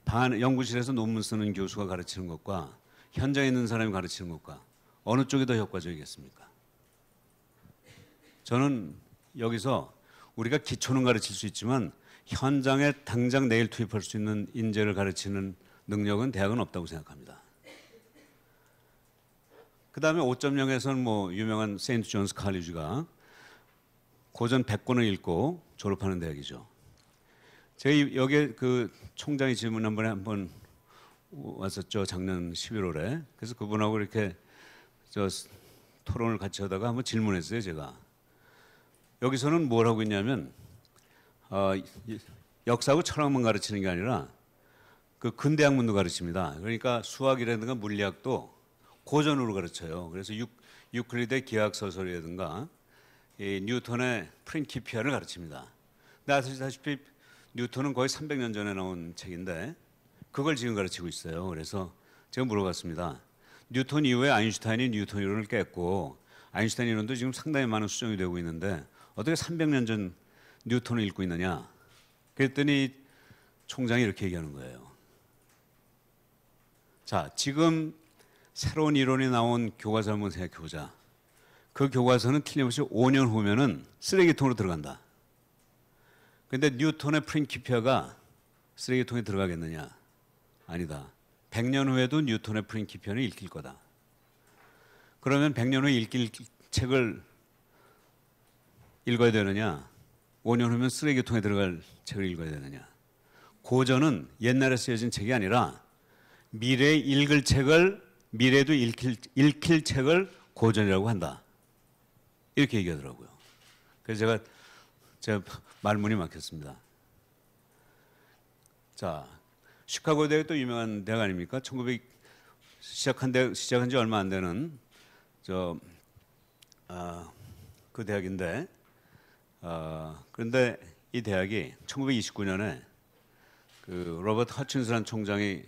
연구실에서 논문 쓰는 교수가 가르치는 것과 현장에 있는 사람이 가르치는 것과 어느 쪽이 더 효과적이겠습니까? 저는 여기서 우리가 기초는 가르칠 수 있지만 현장에 당장 내일 투입할 수 있는 인재를 가르치는 능력은 대학은 없다고 생각합니다. 그 다음에 5.0에서는 뭐 유명한 세인트 존스 칼리지가 고전 100권을 읽고 졸업하는 대학이죠. 제가 여기에 그 총장이 질문 한번 왔었죠. 작년 11월에. 그래서 그분하고 이렇게 토론을 같이 하다가 한번 질문했어요. 제가. 여기서는 뭘 하고 있냐면 역사하고 철학만 가르치는 게 아니라 그 근대학문도 가르칩니다. 그러니까 수학이라든가 물리학도 고전으로 가르쳐요. 그래서 유클리드의 기하학 서설이라든가 이 뉴턴의 프린키피아를 가르칩니다. 근데 아시다시피 뉴턴은 거의 300년 전에 나온 책인데 그걸 지금 가르치고 있어요. 그래서 제가 물어봤습니다. 뉴턴 이후에 아인슈타인이 뉴턴 이론을 깼고 아인슈타인 이론도 지금 상당히 많은 수정이 되고 있는데 어떻게 300년 전 뉴턴을 읽고 있느냐? 그랬더니 총장이 이렇게 얘기하는 거예요. 자, 지금 새로운 이론이 나온 교과서 한번 생각해보자. 그 교과서는 틀림없이 5년 후면은 쓰레기통으로 들어간다. 그런데 뉴턴의 프린키피아가 쓰레기통에 들어가겠느냐? 아니다. 100년 후에도 뉴턴의 프린키피아는 읽힐 거다. 그러면 100년 후에 읽힐 책을 읽어야 되느냐? 5년 후면 쓰레기통에 들어갈 책을 읽어야 되느냐? 고전은 옛날에 쓰여진 책이 아니라 미래에 읽을 책을 미래에도 읽힐 책을 고전이라고 한다. 이렇게 얘기하더라고요. 그래서 제가 말문이 막혔습니다. 자, 시카고 대학이 또 유명한 대학 아닙니까? 1900 시작한 지 얼마 안 되는 그 대학인데 그런데 이 대학이 1929년에 그 로버트 허친스라는 총장이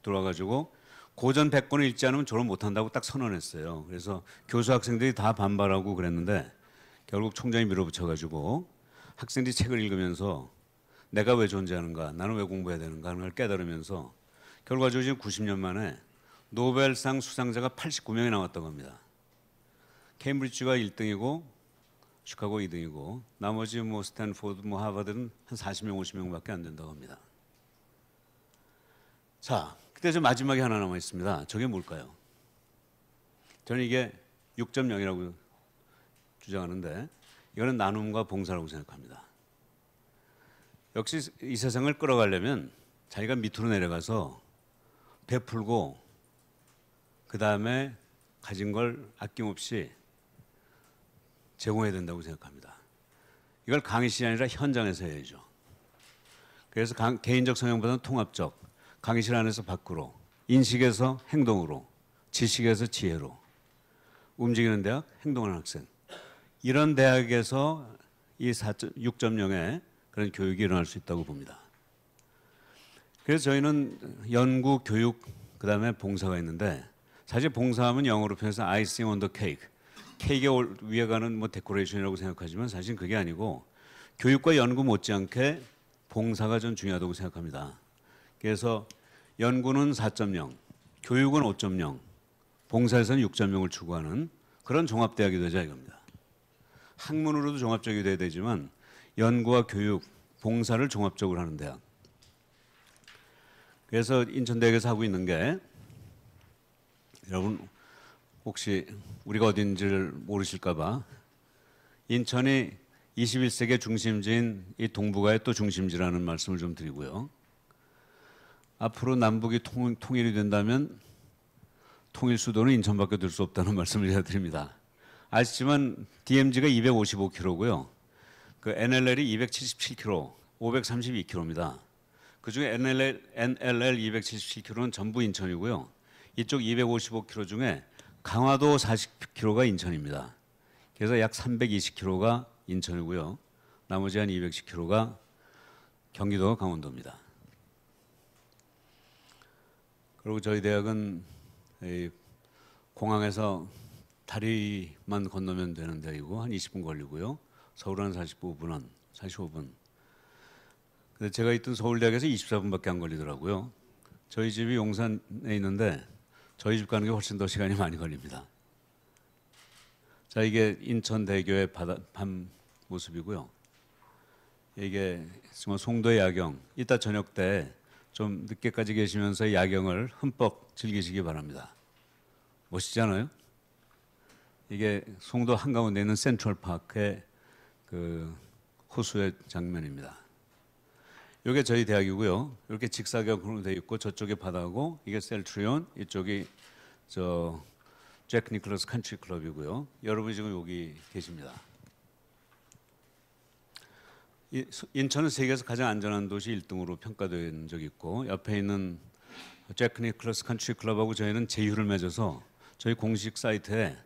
들어와가지고 고전 100권을 읽지 않으면 졸업 못한다고 딱 선언했어요. 그래서 교수 학생들이 다 반발하고 그랬는데 결국 총장이 밀어붙여가지고 학생들이 책을 읽으면서 내가 왜 존재하는가, 나는 왜 공부해야 되는가 하는 걸 깨달으면서 결과적으로 지금 90년 만에 노벨상 수상자가 89명이 나왔다고 합니다. 케임브리지가 1등이고 시카고 2등이고 나머지 뭐 스탠포드, 뭐 하버드는 한 40명, 50명밖에 안 된다고 합니다. 자, 그때 저 마지막에 하나 남아 있습니다. 저게 뭘까요? 저는 이게 6.0이라고 주장하는데 이거는 나눔과 봉사라고 생각합니다. 역시 이 세상을 끌어가려면 자기가 밑으로 내려가서 베풀고 그 다음에 가진 걸 아낌없이 제공해야 된다고 생각합니다. 이걸 강의실이 아니라 현장에서 해야죠. 그래서 개인적 성향보다는 통합적, 강의실 안에서 밖으로, 인식에서 행동으로, 지식에서 지혜로 움직이는 대학, 행동하는 학생. 이런 대학에서 이 6.0의 그런 교육이 일어날 수 있다고 봅니다. 그래서 저희는 연구, 교육, 그다음에 봉사가 있는데 사실 봉사하면 영어로 표현해서 icing on the cake. 케이크 위에 가는 뭐 데코레이션이라고 생각하지만 사실 그게 아니고 교육과 연구 못지않게 봉사가 좀 중요하다고 생각합니다. 그래서 연구는 4.0, 교육은 5.0, 봉사에서는 6.0을 추구하는 그런 종합대학이 되자 이겁니다. 학문으로도 종합적이 돼야 되지만 연구와 교육, 봉사를 종합적으로 하는 대학. 그래서 인천대학에서 하고 있는 게 여러분 혹시 우리가 어딘지를 모르실까 봐 인천이 21세기의 중심지인 이 동북아의 또 중심지라는 말씀을 좀 드리고요. 앞으로 남북이 통일이 된다면 통일 수도는 인천밖에 될 수 없다는 말씀을 제가 드립니다. 아시지만 DMZ가 255km고요. 그 NLL이 277km, 532km입니다. 그중에 NLL 277km는 전부 인천이고요. 이쪽 255km 중에 강화도 40km가 인천입니다. 그래서 약 320km가 인천이고요. 나머지 한 210km가 경기도와 강원도입니다. 그리고 저희 대학은 공항에서 다리만 건너면 되는 데이고 한 20분 걸리고요. 서울 한 45분. 근데 제가 있던 서울대학에서 24분밖에 안 걸리더라고요. 저희 집이 용산에 있는데 저희 집 가는 게 훨씬 더 시간이 많이 걸립니다. 자, 이게 인천대교의 밤 모습이고요. 이게 정말 송도의 야경. 이따 저녁 때 좀 늦게까지 계시면서 야경을 흠뻑 즐기시기 바랍니다. 멋있잖아요? 이게 송도 한가운데 있는 센트럴파크의 그 호수의 장면입니다. 이게 저희 대학이고요. 이렇게 직사각으로 되어 있고 저쪽에 바다고 이게 셀트리온, 이쪽이 저 잭 니클러스 컨트리 클럽이고요. 여러분이 지금 여기 계십니다. 인천은 세계에서 가장 안전한 도시 1등으로 평가된 적이 있고 옆에 있는 잭 니클러스 컨트리 클럽하고 저희는 제휴를 맺어서 저희 공식 사이트에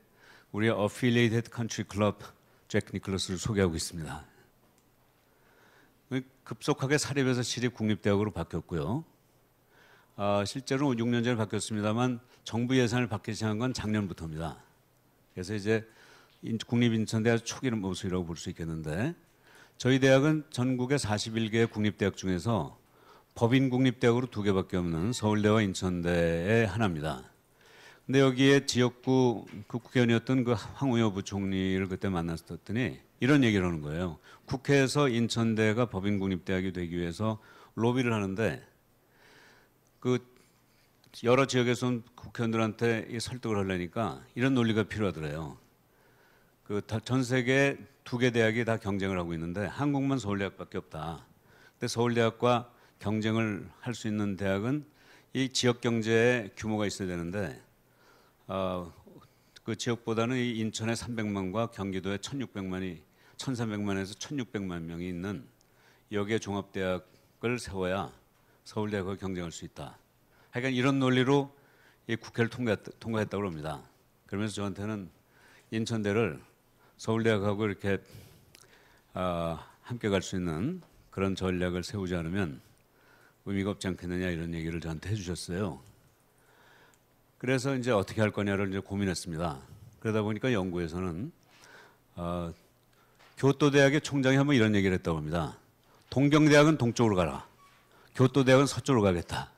우리의 Affiliated Country Club 잭 니클러스를 소개하고 있습니다. 급속하게 사립에서 시립 국립대학으로 바뀌었고요. 실제로 6년 전에 바뀌었습니다만 정부 예산을 받기 시작한 건 작년부터입니다. 그래서 이제 국립인천대학 초기의 모습이라고 볼 수 있겠는데 저희 대학은 전국의 41개의 국립대학 중에서 법인 국립대학으로 2개밖에 없는 서울대와 인천대의 하나입니다. 근데 여기에 지역구 그 국회의원이었던 그 황우여 부총리를 그때 만났었더니 이런 얘기를 하는 거예요. 국회에서 인천대가 법인 국립대학이 되기 위해서 로비를 하는데 그 여러 지역에서 온 국회의원들한테 설득을 하려니까 이런 논리가 필요하더래요. 그 전 세계 2개 대학이 다 경쟁을 하고 있는데 한국만 서울대학밖에 없다. 근데 서울대학과 경쟁을 할 수 있는 대학은 이 지역 경제에 규모가 있어야 되는데 그 지역보다는 이 인천에 300만과 경기도에 1,600만이 1,300만에서 1,600만 명이 있는 여기에 종합대학을 세워야 서울대학과 경쟁할 수 있다. 하여간 이런 논리로 이 국회를 통과했다고 합니다. 그러면서 저한테는 인천대를 서울대학하고 이렇게 함께 갈 수 있는 그런 전략을 세우지 않으면 의미가 없지 않겠느냐 이런 얘기를 저한테 해주셨어요. 그래서 이제 어떻게 할 거냐를 이제 고민했습니다. 그러다 보니까 연구에서는 교토대학의 총장이 한번 이런 얘기를 했다고 합니다. 동경대학은 동쪽으로 가라. 교토대학은 서쪽으로 가겠다.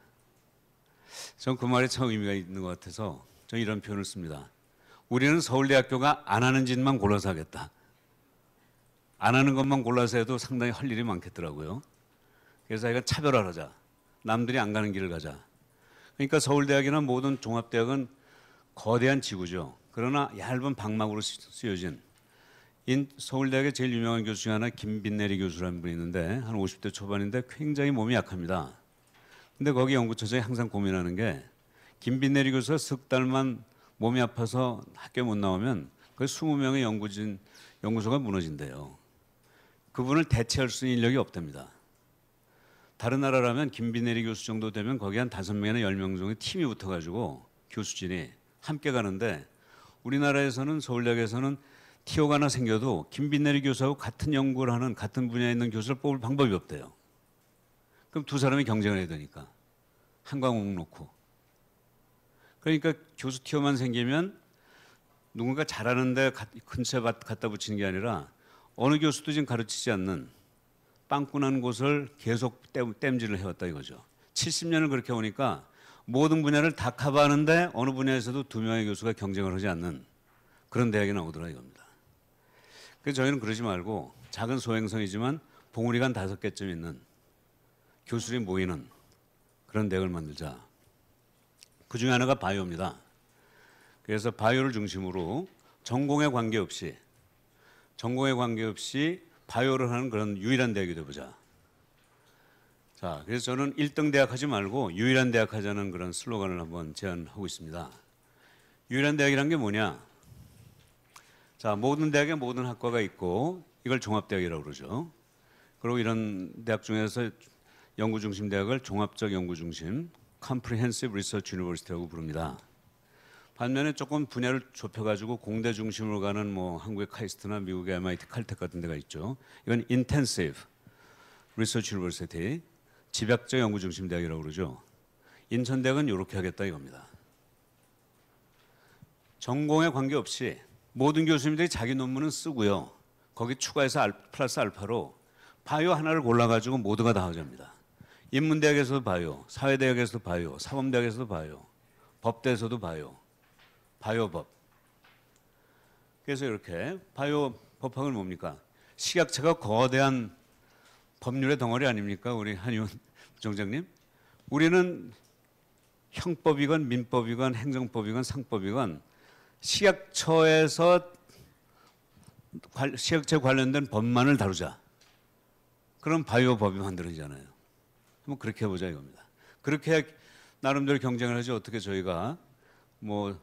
전 그 말이 참 의미가 있는 것 같아서 저는 이런 표현을 씁니다. 우리는 서울대학교가 안 하는 짓만 골라서 하겠다. 안 하는 것만 골라서 해도 상당히 할 일이 많겠더라고요. 그래서 이건 차별화하자. 남들이 안 가는 길을 가자. 그러니까 서울대학이나 모든 종합대학은 거대한 지구죠. 그러나 얇은 방막으로 쓰여진 서울대학의 제일 유명한 교수 중에 하나 김빈내리 교수라는 분이 있는데 한 50대 초반인데 굉장히 몸이 약합니다. 근데 거기 연구처장이 항상 고민하는 게 김빈내리 교수가 석 달만 몸이 아파서 학교에 못 나오면 그 20명의 연구소가 무너진대요. 그분을 대체할 수 있는 인력이 없답니다. 다른 나라라면 김빈내리 교수 정도 되면 거기 한 5명이나 10명 정도의 팀이 붙어가지고 교수진이 함께 가는데 우리나라에서는 서울대학에서는 티오가 하나 생겨도 김빈내리 교수하고 같은 연구를 하는 같은 분야에 있는 교수를 뽑을 방법이 없대요. 그럼 두 사람이 경쟁을 해야 되니까 한 과목 놓고 그러니까 교수 티어만 생기면 누군가 잘하는데 근처에 갖다 붙이는 게 아니라 어느 교수도 지금 가르치지 않는 빵꾸난 곳을 계속 땜질을 해왔다 이거죠. 70년을 그렇게 오니까 모든 분야를 다 커버하는데 어느 분야에서도 두 명의 교수가 경쟁을 하지 않는 그런 대학이 나오더라 이겁니다. 그래서 저희는 그러지 말고 작은 소행성이지만 봉우리가 한 5개쯤 있는 교수들이 모이는 그런 대학을 만들자. 그 중에 하나가 바이오입니다. 그래서 바이오를 중심으로 전공에 관계없이 바이오를 하는 그런 유일한 대학이 되보자. 자, 그래서 저는 1등 대학 하지 말고 유일한 대학 하자는 그런 슬로건을 한번 제안하고 있습니다. 유일한 대학이란 게 뭐냐? 자, 모든 대학에 모든 학과가 있고 이걸 종합대학이라고 그러죠. 그리고 이런 대학 중에서 연구중심 대학을 종합적 연구중심 Comprehensive Research University라고 부릅니다. 반면에 조금 분야를 좁혀가지고 공대 중심으로 가는 뭐 한국의 카이스트나 미국의 MIT 칼텍 같은 데가 있죠. 이건 Intensive Research University, 집약적 연구중심 대학이라고 그러죠. 인천대학은 이렇게 하겠다 이겁니다. 전공에 관계없이 모든 교수님들이 자기 논문은 쓰고요. 거기 추가해서 플러스 알파로 바이오 하나를 골라가지고 모두가 다 하자입니다. 인문대학에서도 바이오, 사회대학에서도 바이오, 사범대학에서도 바이오, 법대에서도 바이오, 바이오법. 그래서 이렇게 바이오 법학은 뭡니까? 식약처가 거대한 법률의 덩어리 아닙니까? 우리 한의원 정장님. 우리는 형법이건 민법이건 행정법이건 상법이건 식약처에서 식약처에 관련된 법만을 다루자. 그럼 바이오 법이 만들어지잖아요. 한번 그렇게 해보자 이겁니다. 그렇게 나름대로 경쟁을 하지 어떻게 저희가 뭐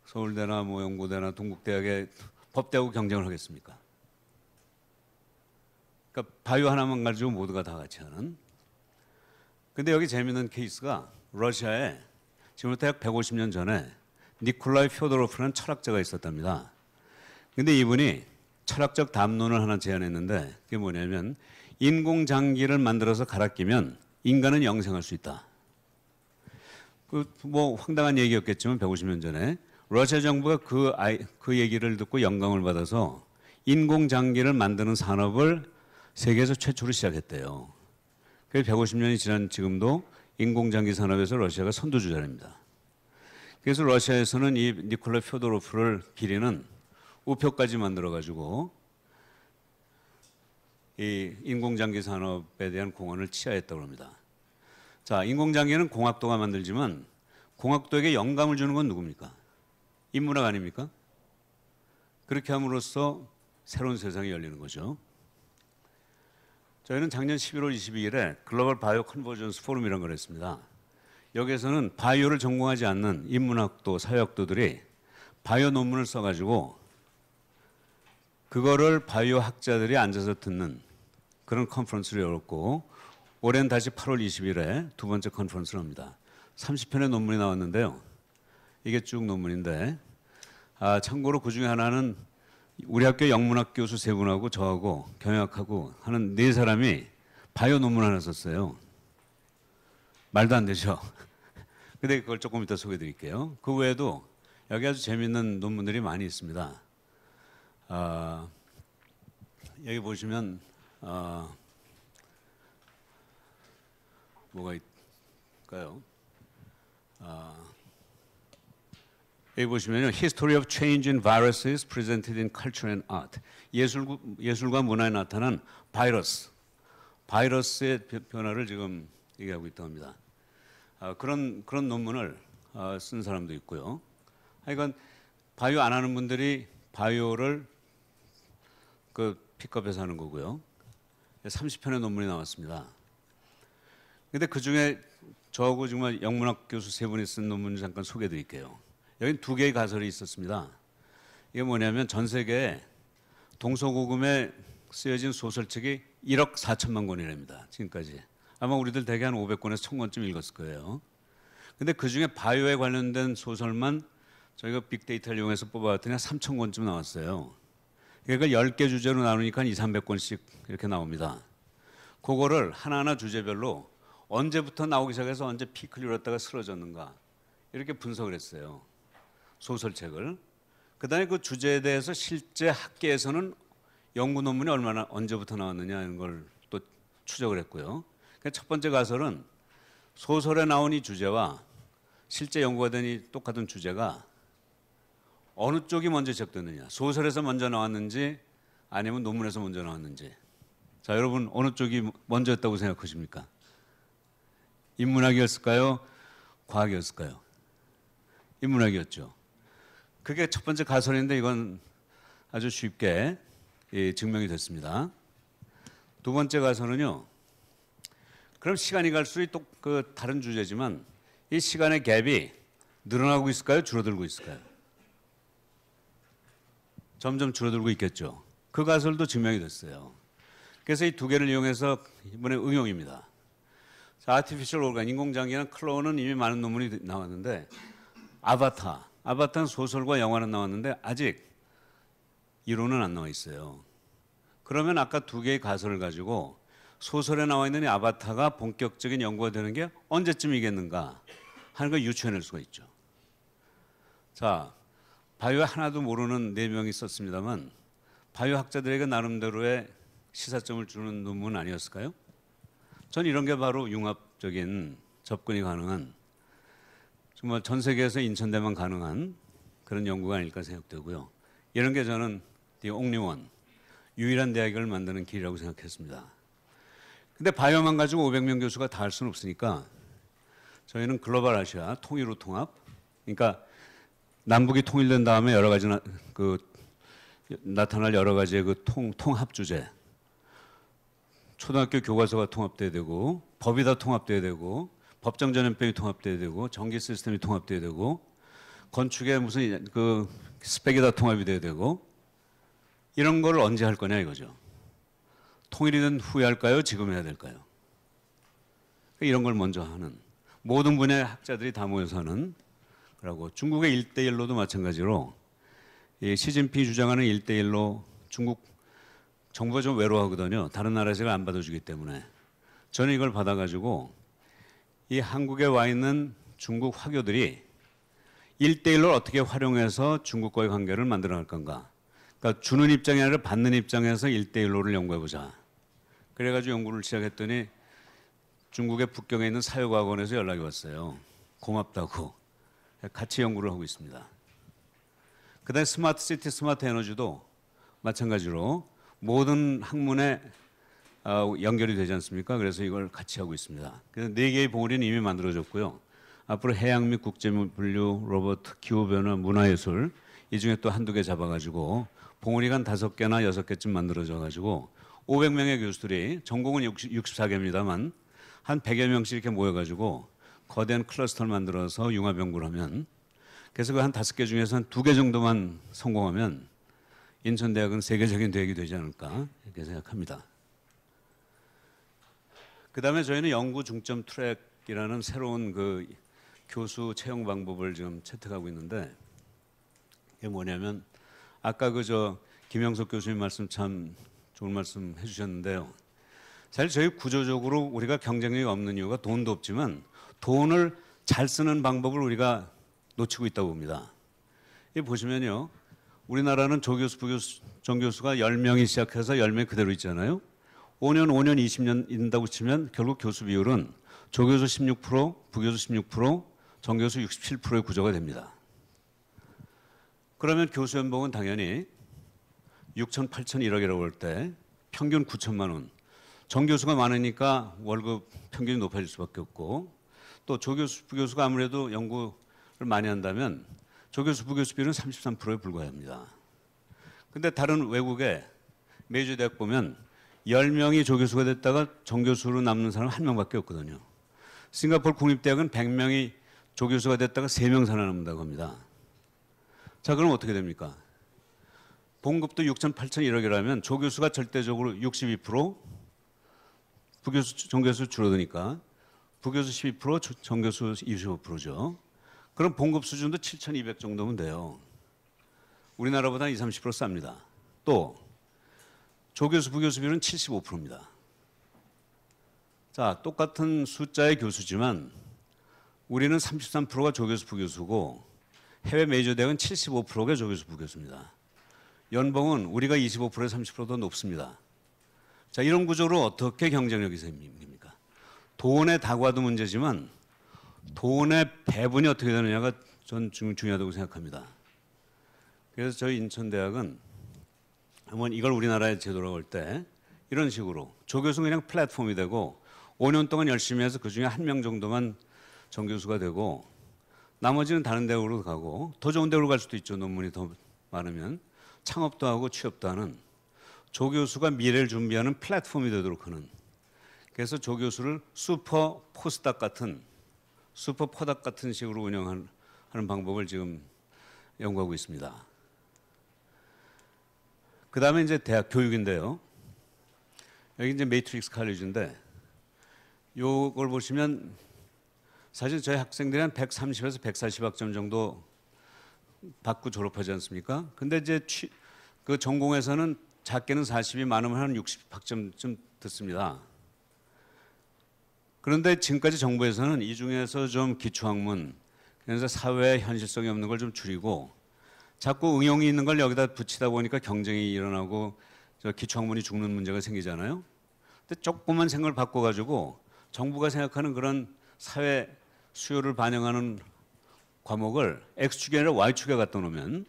서울대나 뭐 연고대나 동국대학의 법대하고 경쟁을 하겠습니까? 그러니까 바이오 하나만 가지고 모두가 다 같이 하는. 근데 여기 재미있는 케이스가 러시아에 지금부터 약 150년 전에 니콜라이 퓨도로프라는 철학자가 있었답니다. 근데 이분이 철학적 담론을 하나 제안했는데 그게 뭐냐면 인공장기를 만들어서 갈아 끼면 인간은 영생할 수 있다. 그 뭐 황당한 얘기였겠지만 150년 전에 러시아 정부가 그 얘기를 듣고 영감을 받아서 인공장기를 만드는 산업을 세계에서 최초로 시작했대요. 그래서 150년이 지난 지금도 인공장기 산업에서 러시아가 선두주자입니다. 그래서 러시아에서는 이 니콜라이 퓨도로프를 기리는 우표까지 만들어가지고 이 인공장기 산업에 대한 공헌을 치하했다고 합니다. 자, 인공장기는 공학도가 만들지만 공학도에게 영감을 주는 건 누굽니까? 인문학 아닙니까? 그렇게 함으로써 새로운 세상이 열리는 거죠. 저희는 작년 11월 22일에 글로벌 바이오 컨버전스 포럼이라는 걸 했습니다. 여기에서는 바이오를 전공하지 않는 인문학도, 사회학도들이 바이오 논문을 써가지고 그거를 바이오 학자들이 앉아서 듣는 그런 컨퍼런스를 열었고 올해는 다시 8월 20일에 두 번째 컨퍼런스를 합니다. 30편의 논문이 나왔는데요. 이게 쭉 논문인데 참고로 그중에 하나는 우리 학교 영문학 교수 3분하고 저하고 경영학하고 하는 4사람이 바이오 논문 하나 썼어요. 말도 안 되죠. 근데 그걸 조금 이따 소개해 드릴게요. 그 외에도 여기 아주 재밌는 논문들이 많이 있습니다. 여기 보시면 뭐가 있을까요? 여기 보시면요, History of Change in Viruses Presented in Culture and Art. 예술과 문화에 나타난 바이러스의 변화를 지금 얘기하고 있다고 합니다. 그런 논문을 쓴 사람도 있고요. 하여간 바이오 안 하는 분들이 바이오를 픽업해서 하는 거고요. 30편의 논문이 나왔습니다. 근데 그 중에 저하고 정말 영문학 교수 3분이 쓴 논문 잠깐 소개해 드릴게요. 여긴 2개의 가설이 있었습니다. 이게 뭐냐면 전 세계에 동서고금에 쓰여진 소설책이 1억 4천만 권이랍니다. 지금까지. 아마 우리들 대개 한 500권에서 1000권쯤 읽었을 거예요. 근데 그중에 바이오에 관련된 소설만 저희가 빅데이터를 이용해서 뽑아봤더니 3,000권쯤 나왔어요. 그러니까 10개 주제로 나누니까 200~300권씩 이렇게 나옵니다. 그거를 하나하나 주제별로 언제부터 나오기 시작해서 언제 피크를 이뤘다가 쓰러졌는가 이렇게 분석을 했어요. 소설책을. 그다음에 그 주제에 대해서 실제 학계에서는 연구 논문이 얼마나 언제부터 나왔느냐 이런 걸 또 추적을 했고요. 그러니까 첫 번째 가설은 소설에 나온 이 주제와 실제 연구가 된 이 똑같은 주제가 어느 쪽이 먼저 시작됐느냐, 소설에서 먼저 나왔는지 아니면 논문에서 먼저 나왔는지. 자, 여러분 어느 쪽이 먼저였다고 생각하십니까? 인문학이었을까요? 과학이었을까요? 인문학이었죠. 그게 첫 번째 가설인데 이건 아주 쉽게 증명이 됐습니다. 두 번째 가설은요. 그럼 시간이 갈수록 또 그 다른 주제지만 이 시간의 갭이 늘어나고 있을까요? 줄어들고 있을까요? 점점 줄어들고 있겠죠. 그 가설도 증명이 됐어요. 그래서 이 두 개를 이용해서 이번에 응용입니다. 자, 아티피셜 오르간, 인공장기나 클론은 이미 많은 논문이 나왔는데 아바타는 소설과 영화는 나왔는데 아직 이론은 안 나와 있어요. 그러면 아까 두 개의 가설을 가지고 소설에 나와 있는 이 아바타가 본격적인 연구가 되는 게 언제쯤이겠는가 하는 걸 유추해낼 수가 있죠. 자, 바이오 하나도 모르는 4명이 썼습니다만 바이오 학자들에게 나름대로의 시사점을 주는 논문 아니었을까요? 전 이런 게 바로 융합적인 접근이 가능한 정말 전 세계에서 인천대만 가능한 그런 연구가 아닐까 생각되고요. 이런 게 저는 the only one, 유일한 대학을 만드는 길이라고 생각했습니다. 근데 바이오만 가지고 500명 교수가 다 할 수는 없으니까 저희는 글로벌 아시아 통일로 통합, 그러니까 남북이 통일된 다음에 여러 가지 나타날 여러 가지의 그 통합 주제, 초등학교 교과서가 통합돼야 되고 법이 다 통합돼야 되고 법정 전염병이 통합돼야 되고 전기 시스템이 통합돼야 되고 건축에 무슨 그 스펙이 다 통합이 돼야 되고 이런 걸 언제 할 거냐 이거죠. 통일이 된 후에 할까요? 지금 해야 될까요? 이런 걸 먼저 하는 모든 분야의 학자들이 다 모여서 하는 그러고 중국의 1대1로도 마찬가지로 이 시진핑이 주장하는 1대1로 중국 정부가 좀 외로워하거든요. 다른 나라에서 안 받아주기 때문에 저는 이걸 받아가지고 이 한국에 와 있는 중국 화교들이 1대1로 어떻게 활용해서 중국과의 관계를 만들어 갈 건가. 그러니까 주는 입장이 아니라 받는 입장에서 1대1로를 연구해보자. 그래가지고 연구를 시작했더니 중국의 북경에 있는 사회과학원에서 연락이 왔어요. 고맙다고. 같이 연구를 하고 있습니다. 그다음에 스마트 시티, 스마트 에너지도 마찬가지로 모든 학문에 연결이 되지 않습니까? 그래서 이걸 같이 하고 있습니다. 그래서 4개의 봉우리는 이미 만들어졌고요. 앞으로 해양 및 국제분류, 로봇, 기후변화, 문화예술 이 중에 또 한두 개 잡아가지고 봉우리가 한 5개나 6개쯤 만들어져가지고 500명의 교수들이 전공은 64개입니다만 한 100여 명씩 이렇게 모여가지고 거대한 클러스터를 만들어서 융합 연구를 하면 그래서 그 한 5개 중에서 한 2개 정도만 성공하면 인천대학은 세계적인 대학이 되지 않을까 이렇게 생각합니다. 그다음에 저희는 연구 중점 트랙이라는 새로운 그 교수 채용 방법을 지금 채택하고 있는데 이게 뭐냐면 아까 김영석 교수님 말씀 참 좋은 말씀 해주셨는데요. 사실 저희 구조적으로 우리가 경쟁력이 없는 이유가 돈도 없지만 돈을 잘 쓰는 방법을 우리가 놓치고 있다고 봅니다. 이 보시면요. 우리나라는 조교수, 부교수, 정교수가 10명이 시작해서 10명 그대로 있잖아요. 5년, 20년 있는다고 치면 결국 교수 비율은 조교수 16%, 부교수 16%, 정교수 67%의 구조가 됩니다. 그러면 교수 연봉은 당연히 6천, 8천, 1억이라고 할 때 평균 9천만 원. 정교수가 많으니까 월급 평균이 높아질 수밖에 없고 또 조교수, 부교수가 아무래도 연구를 많이 한다면 조교수, 부교수 비율은 33%에 불과합니다. 근데 다른 외국의 메이저 대학 보면 10명이 조교수가 됐다가 정교수로 남는 사람 1명밖에 없거든요. 싱가포르 국립대학은 100명이 조교수가 됐다가 3명 살아남는다고 합니다. 자, 그럼 어떻게 됩니까? 봉급도 6천, 8천, 1억이라면 조교수가 절대적으로 62%, 부교수, 정교수 줄어드니까 부교수 12%, 정교수 25%죠. 그럼 봉급 수준도 7,200 정도면 돼요. 우리나라보다 20, 30% 쌉니다. 또 조교수, 부교수 비율은 75%입니다. 자, 똑같은 숫자의 교수지만 우리는 33%가 조교수 부교수고 해외 메이저 대학은 75%가 조교수 부교수입니다. 연봉은 우리가 25%에 30%더 높습니다. 자, 이런 구조로 어떻게 경쟁력이 생깁니까? 돈의 다과도 문제지만 돈의 배분이 어떻게 되느냐가 전 중요하다고 생각합니다. 그래서 저희 인천대학은 한번 이걸 우리나라의 제도라고 할 때 이런 식으로 조교수는 그냥 플랫폼이 되고 5년 동안 열심히 해서 그중에 1명 정도만 정교수가 되고 나머지는 다른 대학으로 가고 더 좋은 대학으로 갈 수도 있죠. 논문이 더 많으면 창업도 하고 취업도 하는 조교수가 미래를 준비하는 플랫폼이 되도록 하는 그래서 조교수를 슈퍼 포스닥 같은 슈퍼 포닥 같은 식으로 운영하는 방법을 지금 연구하고 있습니다. 그 다음에 이제 대학 교육인데요. 여기 이제 매트릭스 칼리지인데 요걸 보시면 사실 저희 학생들이 한 130에서 140학점 정도 받고 졸업하지 않습니까? 근데 이제 그 전공에서는 작게는 40이 많으면 한 60학점쯤 듣습니다. 그런데 지금까지 정부에서는 이 중에서 좀 기초학문, 그래서 사회에 현실성이 없는 걸 좀 줄이고 자꾸 응용이 있는 걸 여기다 붙이다 보니까 경쟁이 일어나고 저 기초학문이 죽는 문제가 생기잖아요. 근데 조금만 생각을 바꿔가지고 정부가 생각하는 그런 사회 수요를 반영하는 과목을 X축이 아니라 Y축에 갖다 놓으면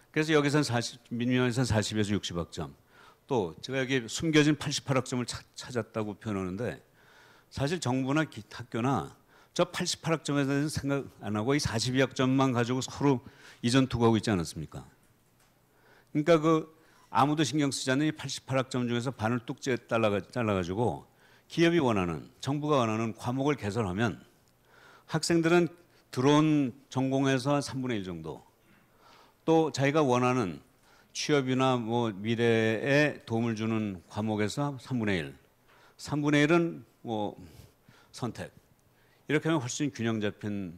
그래서 여기서는 40, 민민에서는 40에서 60학점 또 제가 여기 숨겨진 88학점을 찾았다고 표현하는데 사실 정부나 학교나 저 88학점에 대해서 생각 안 하고 이 42학점만 가지고 서로 이전 투구하고 있지 않았습니까? 그러니까 그 아무도 신경 쓰지 않는 이 88학점 중에서 반을 뚝 잘라가지고 기업이 원하는, 정부가 원하는 과목을 개설하면 학생들은 들어온 전공에서 한 3분의 1 정도 또 자기가 원하는 취업이나 뭐 미래에 도움을 주는 과목에서 3분의 1, 3분의 1은 뭐 선택 이렇게 하면 훨씬 균형 잡힌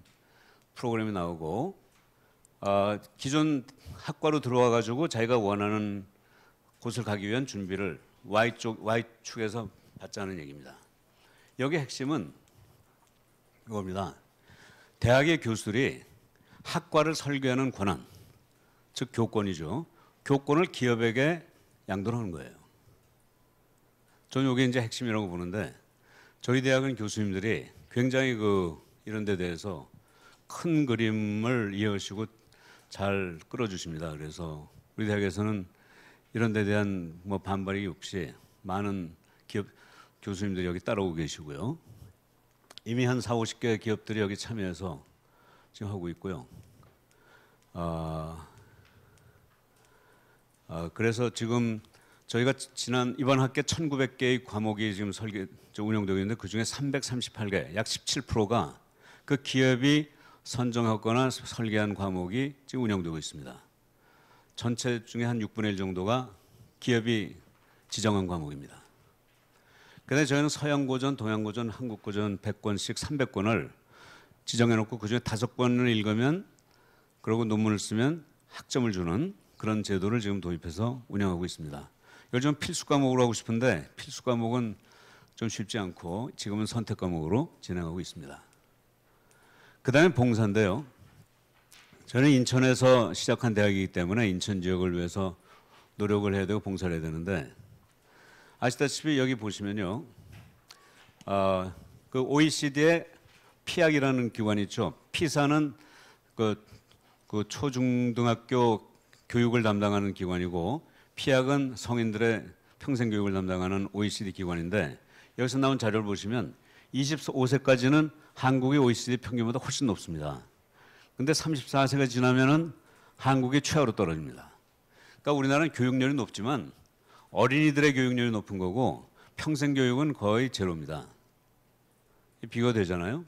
프로그램이 나오고 기존 학과로 들어와 가지고 자기가 원하는 곳을 가기 위한 준비를 Y축에서 받자는 얘기입니다. 여기 핵심은 이겁니다. 대학의 교수들이 학과를 설계하는 권한, 즉 교권이죠. 교권을 기업에게 양도하는 거예요. 저는 이게 이제 핵심이라고 보는데 저희 대학은 교수님들이 굉장히 이런 데 대해서 큰 그림을 이해하시고 잘 끌어주십니다. 그래서 우리 대학에서는 이런 데 대한 뭐 반발이 없이 많은 기업 교수님들이 여기 따라오고 계시고요. 이미 한 4, 50개 기업들이 여기 참여해서 지금 하고 있고요. 그래서 지금 저희가 이번 학기에 1,900개의 과목이 지금 운영되고 있는데 그중에 338개, 약 17%가 그 기업이 선정하거나 설계한 과목이 지금 운영되고 있습니다. 전체 중에 한 6분의 1 정도가 기업이 지정한 과목입니다. 그런데 저희는 서양고전, 동양고전, 한국고전 100권씩 300권을 지정해놓고 그중에 5권을 읽으면 그러고 논문을 쓰면 학점을 주는 그런 제도를 지금 도입해서 운영하고 있습니다. 이걸 좀 필수 과목으로 하고 싶은데 필수 과목은 좀 쉽지 않고 지금은 선택 과목으로 진행하고 있습니다. 그 다음에 봉사인데요. 저는 인천에서 시작한 대학이기 때문에 인천 지역을 위해서 노력을 해야 되고 봉사를 해야 되는데 아시다시피 여기 보시면요. 그 OECD의 피학이라는 기관이 있죠. 피사는 그 초중등학교 교육을 담당하는 기관이고 피학은 성인들의 평생 교육을 담당하는 OECD 기관인데 여기서 나온 자료를 보시면 25세까지는 한국의 OECD 평균보다 훨씬 높습니다. 근데 34세가 지나면은 한국이 최하로 떨어집니다. 그러니까 우리나라는 교육열이 높지만 어린이들의 교육열이 높은 거고 평생 교육은 거의 제로입니다. 비교가 되잖아요.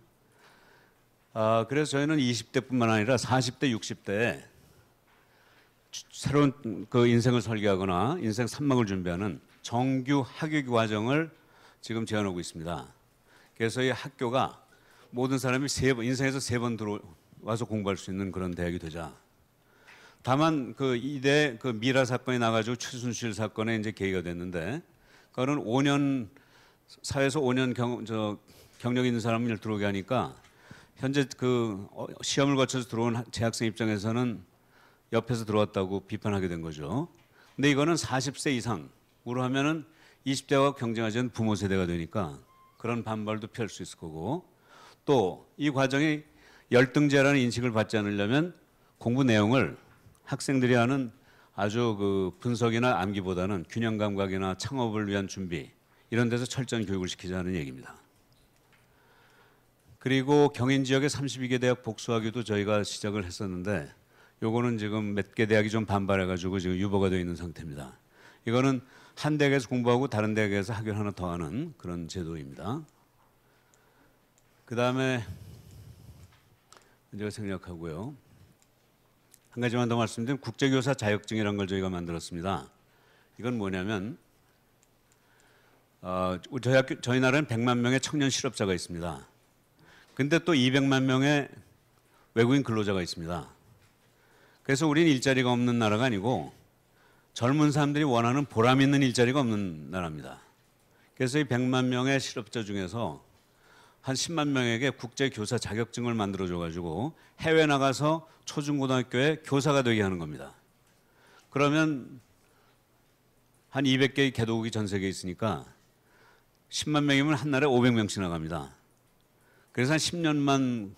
그래서 저희는 20대뿐만 아니라 40대, 60대에 새로운 그 인생을 설계하거나 인생 3막을 준비하는 정규 학위 과정을 지금 제안하고 있습니다. 그래서 이 학교가 모든 사람이 인생에서 3번 들어와서 공부할 수 있는 그런 대학이 되자. 다만 그 이대 그 미라 사건이 나가지고 최순실 사건에 이제 계기가 됐는데 그거는 5년 사회에서 5년 경력 있는 사람을 들어오게 하니까 현재 그 시험을 거쳐서 들어온 재학생 입장에서는 옆에서 들어왔다고 비판하게 된 거죠. 근데 이거는 40세 이상으로 하면은 20대와 경쟁하지 않는 부모 세대가 되니까 그런 반발도 피할 수 있을 거고, 또 이 과정이 열등제라는 인식을 받지 않으려면 공부 내용을 학생들이 하는 아주 그 분석이나 암기보다는 균형 감각이나 창업을 위한 준비 이런 데서 철저한 교육을 시키자는 얘기입니다. 그리고 경인 지역의 32개 대학 복수하기도 저희가 시작을 했었는데 요거는 지금 몇 개 대학이 좀 반발해가지고 지금 유보가 되어 있는 상태입니다. 이거는 한 대학에서 공부하고 다른 대학에서 학위를 하나 더 하는 그런 제도입니다. 그 다음에 제가 생략하고요. 한 가지만 더 말씀드리면 국제교사 자격증이라는 걸 저희가 만들었습니다. 이건 뭐냐면 저희 나라는 100만 명의 청년 실업자가 있습니다. 근데 또 200만 명의 외국인 근로자가 있습니다. 그래서 우리는 일자리가 없는 나라가 아니고 젊은 사람들이 원하는 보람 있는 일자리가 없는 나라입니다. 그래서 이 100만 명의 실업자 중에서 한 10만 명에게 국제교사 자격증을 만들어줘 가지고 해외 나가서 초중고등학교에 교사가 되게 하는 겁니다. 그러면 한 200개의 개도국이 전 세계에 있으니까 10만 명이면 한 날에 500명씩 나갑니다. 그래서 한 10년만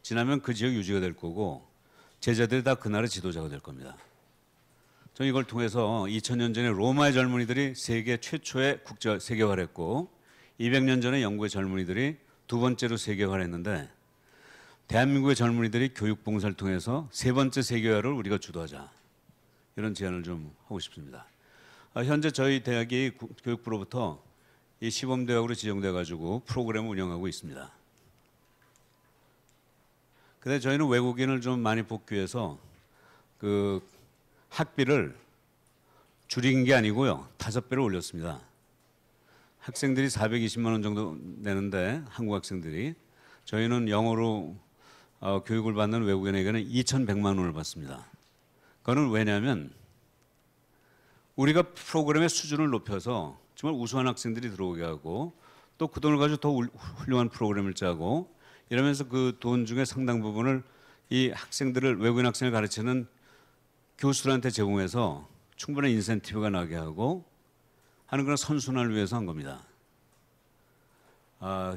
지나면 그 지역 유지가 될 거고 제자들이 다 그 나라 지도자가 될 겁니다. 저는 이걸 통해서 2000년 전에 로마의 젊은이들이 세계 최초의 국제 세계화를 했고 200년 전에 영국의 젊은이들이 두 번째로 세계화를 했는데 대한민국의 젊은이들이 교육봉사를 통해서 세 번째 세계화를 우리가 주도하자 이런 제안을 좀 하고 싶습니다. 현재 저희 대학이 교육부로부터 이 시범대학으로 지정돼 가지고 프로그램을 운영하고 있습니다. 근데 저희는 외국인을 좀 많이 뽑기 위해서 그 학비를 줄인 게 아니고요. 5배로 올렸습니다. 학생들이 420만 원 정도 내는데 한국 학생들이 저희는 영어로 교육을 받는 외국인에게는 2,100만 원을 받습니다. 그거는 왜냐하면 우리가 프로그램의 수준을 높여서 정말 우수한 학생들이 들어오게 하고 또 그 돈을 가지고 더 훌륭한 프로그램을 짜고 이러면서 그 돈 중에 상당 부분을 이 학생들을 외국인 학생을 가르치는 교수들한테 제공해서 충분한 인센티브가 나게 하고 하는 그런 선순환을 위해서 한 겁니다.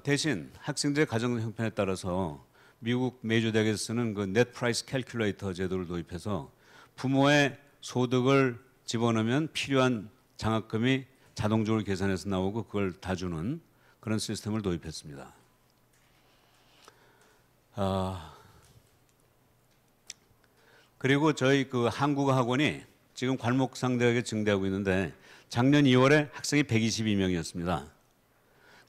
대신 학생들의 가정 형편에 따라서 미국 메이저 대학에서 쓰는 그 넷 프라이스 캘큘레이터 제도를 도입해서 부모의 소득을 집어넣으면 필요한 장학금이 자동적으로 계산해서 나오고 그걸 다 주는 그런 시스템을 도입했습니다. 그리고 저희 그 한국어 학원이 지금 괄목상대학에 증대하고 있는데 작년 2월에 학생이 122명이었습니다.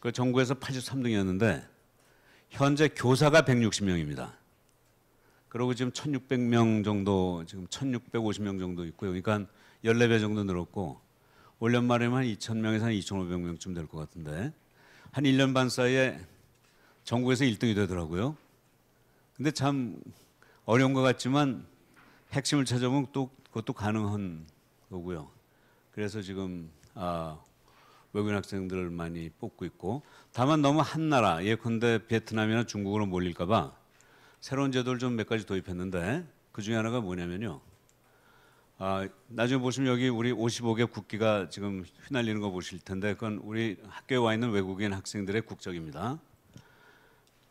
그 전국에서 83등이었는데 현재 교사가 160명입니다. 그리고 지금 1,600명 정도, 지금 1,650명 정도 있고요. 그러니까 한 14배 정도 늘었고 올 연말에만 한 2,000명에서 한 2,500명쯤 될 것 같은데 한 1년 반 사이에 전국에서 1등이 되더라고요. 근데 참 어려운 것 같지만 핵심을 찾아보면 또 그것도 가능한 거고요. 그래서 지금 외국인 학생들을 많이 뽑고 있고 다만 너무 한 나라 예컨대 베트남이나 중국으로 몰릴까 봐 새로운 제도를 좀 몇 가지 도입했는데 그 중에 하나가 뭐냐면요. 나중에 보시면 여기 우리 55개 국기가 지금 휘날리는 거 보실 텐데 그건 우리 학교에 와 있는 외국인 학생들의 국적입니다.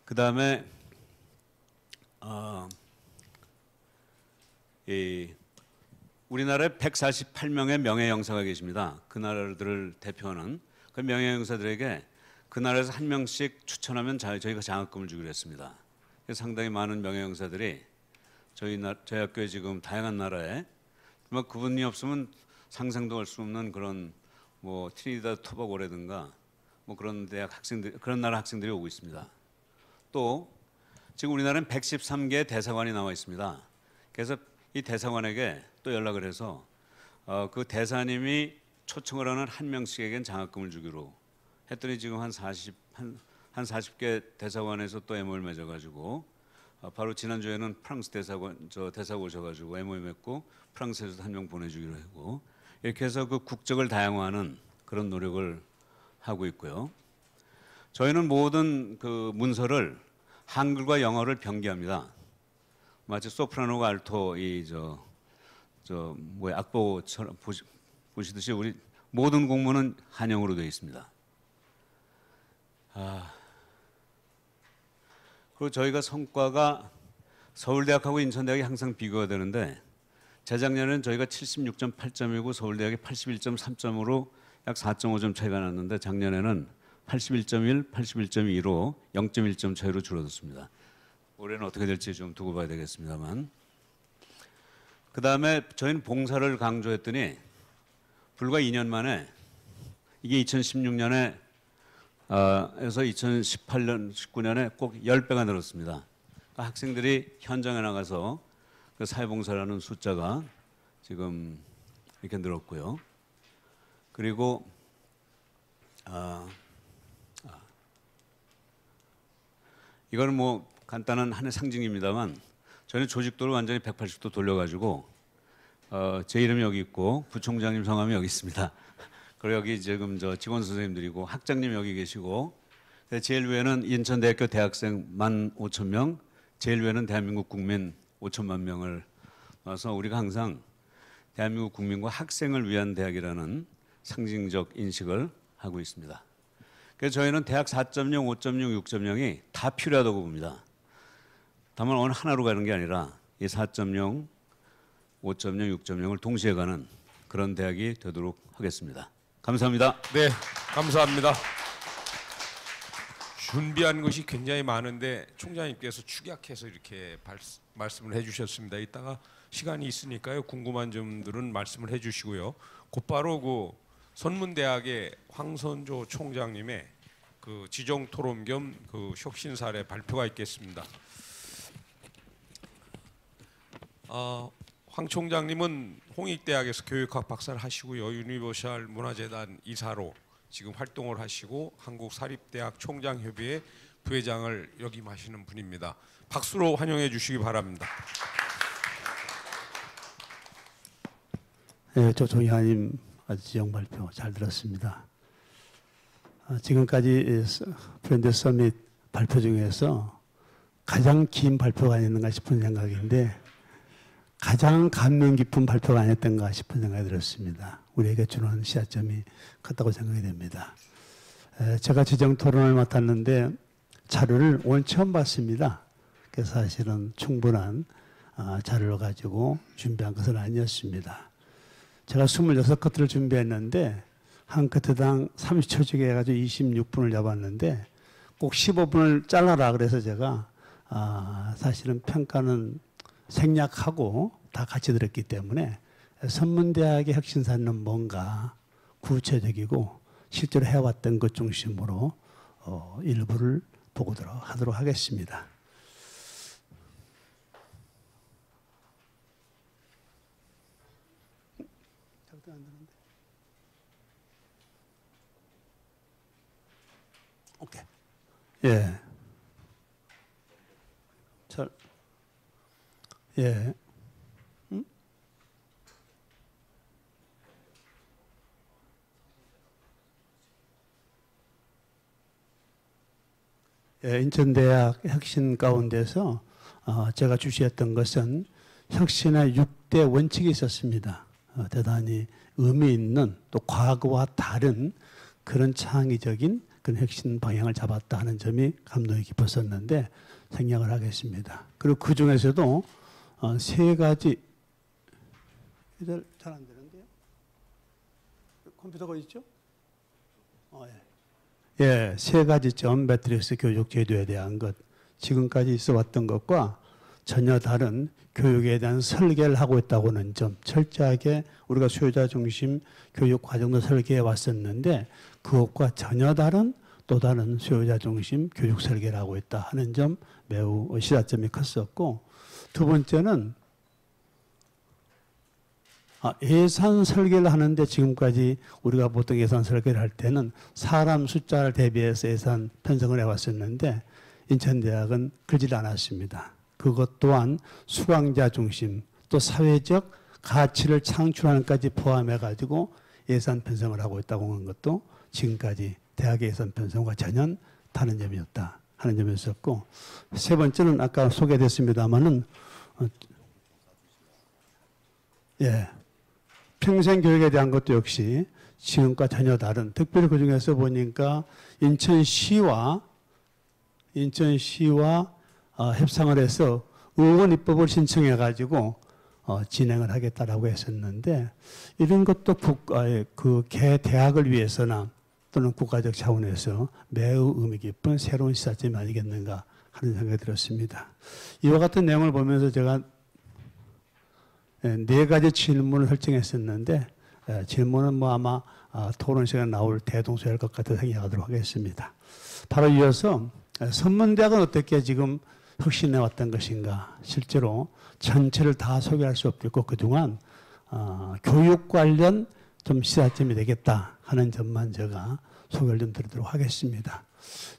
그 다음에 우리나라에 148명의 명예영사가 계십니다. 그 나라들을 대표하는 그 명예영사들에게 그 나라에서 한 명씩 추천하면 저희가 장학금을 주기로 했습니다. 그래서 상당히 많은 명예영사들이 저희 학교에 지금 다양한 나라에 뭐 그분이 없으면 상상도 할 수 없는 그런 뭐 트리니다드 토바고라든가 뭐 그런 대학 학생들 그런 나라 학생들이 오고 있습니다. 또 지금 우리나라는 113개의 대사관이 나와 있습니다. 그래서 이 대사관에게 또 연락을 해서 그 대사님이 초청을 하는 한 명씩에겐 장학금을 주기로 했더니 지금 한 40개 대사관에서 또 MOU를 맺어가지고 바로 지난주에는 프랑스 대사가 오셔가지고 MOU 맺고 프랑스에서도 한 명 보내주기로 하고 이렇게 해서 그 국적을 다양화하는 그런 노력을 하고 있고요. 저희는 모든 그 문서를 한글과 영어를 병기합니다. 마치 소프라노가 알토 악보처럼 보시듯이 우리 모든 공문은 한영어로 되어 있습니다. 그리고 저희가 성과가 서울대학하고 인천대학이 항상 비교가 되는데 재작년에는 저희가 76.8점이고 서울대학이 81.3점으로 약 4.5점 차이가 났는데 작년에는 81.1, 81.2로 0.1점 차이로 줄어들었습니다. 올해는 어떻게 될지 좀 두고 봐야 되겠습니다만. 그 다음에 저희는 봉사를 강조했더니 불과 2년 만에 이게 2016년에 에서 2018년, 19년에 꼭 10배가 늘었습니다. 그러니까 학생들이 현장에 나가서 그 사회봉사라는 숫자가 지금 이렇게 늘었고요. 그리고 이거는 뭐 간단한 하나의 상징입니다만 저는 조직도를 완전히 180도 돌려가지고 제 이름이 여기 있고 부총장님 성함이 여기 있습니다. 그리고 여기 지금 저 직원 선생님들이고 학장님 여기 계시고 제일 위에는 인천대학교 대학생 15,000명, 제일 위에는 대한민국 국민 5천만 명을 와서 우리가 항상 대한민국 국민과 학생을 위한 대학이라는 상징적 인식을 하고 있습니다. 그래서 저희는 대학 4.0, 5.0, 6.0이 다 필요하다고 봅니다. 다만 어느 하나로 가는 게 아니라 이 4.0, 5.0, 6.0을 동시에 가는 그런 대학이 되도록 하겠습니다. 감사합니다. 네, 감사합니다. 준비한 것이 굉장히 많은데 총장님께서 축약해서 이렇게 말씀을 해주셨습니다. 이따가 시간이 있으니까요. 궁금한 점들은 말씀을 해주시고요. 곧바로 그 선문대학의 황선조 총장님의 그 지정 토론 겸 그 혁신 사례 발표가 있겠습니다. 황 총장님은 홍익대학에서 교육학 박사를 하시고요. 유니버셜 문화재단 이사로 지금 활동을 하시고 한국사립대학 총장협의회 부회장을 역임하시는 분입니다. 박수로 환영해 주시기 바랍니다. 네, 조총장님 지정 발표 잘 들었습니다. 지금까지 브랜드 서밋 발표 중에서 가장 긴 발표가 아니었는가 싶은 생각인데 가장 감명 깊은 발표가 아니었던가 싶은 생각이 들었습니다. 우리에게 주는 시사점이 컸다고 생각이 됩니다. 제가 지정 토론을 맡았는데 자료를 오늘 처음 봤습니다. 그래서 사실은 충분한 자료를 가지고 준비한 것은 아니었습니다. 제가 26커트를 준비했는데 한 커트당 30초 주게 해가지고 26분을 잡았는데 꼭 15분을 잘라라 그래서 제가 사실은 평가는 생략하고 다 같이 들었기 때문에 선문대학의 혁신사는 뭔가 구체적이고 실제로 해왔던 것 중심으로 일부를 보고도록 하도록 하겠습니다. 오케이. 예. 예. 예, 인천대학 혁신 가운데서 제가 주시했던 것은 혁신의 6대 원칙이 있었습니다. 대단히 의미 있는 또 과거와 다른 그런 창의적인 그런 혁신 방향을 잡았다 하는 점이 감동이 깊었었는데 생략을 하겠습니다. 그리고 그 중에서도 세 가지 잘 안 되는데요. 컴퓨터가 있죠? 예, 세 가지 점 매트릭스 교육 제도에 대한 것, 지금까지 있어 왔던 것과 전혀 다른 교육에 대한 설계를 하고 있다고는 점, 철저하게 우리가 수요자 중심 교육 과정도 설계해 왔었는데 그것과 전혀 다른 또 다른 수요자 중심 교육 설계를 하고 있다 하는 점 매우 시사점이 컸었고, 두 번째는 예산 설계를 하는데 지금까지 우리가 보통 예산 설계를 할 때는 사람 숫자를 대비해서 예산 편성을 해왔었는데 인천대학은 그러지 않았습니다. 그것 또한 수강자 중심 또 사회적 가치를 창출하는 것까지 포함해가지고 예산 편성을 하고 있다고 하는 것도 지금까지 대학의 예산 편성과 전혀 다른 점이었다. 하는 점이 있었고, 세 번째는 아까 소개됐습니다마는 평생 교육에 대한 것도 역시 지금과 전혀 다른, 특별히 그 중에서 보니까 인천시와 협상을 해서 의원 입법을 신청해 가지고 진행을 하겠다라고 했었는데, 이런 것도 그 개 대학을 위해서나 또는 국가적 차원에서 매우 의미 깊은 새로운 시사점이 아니겠는가 하는 생각이 들었습니다. 이와 같은 내용을 보면서 제가 4가지 질문을 설정했었는데, 질문은 뭐 아마 토론 시간에 나올 대동소이할 것 같아서 생각하도록 하겠습니다. 바로 이어서 선문대학은 어떻게 지금 혁신해 왔던 것인가, 실제로 전체를 다 소개할 수 없겠고 그동안 교육 관련 좀 시사점이 되겠다 하는 점만 제가 소개를 좀 드리도록 하겠습니다.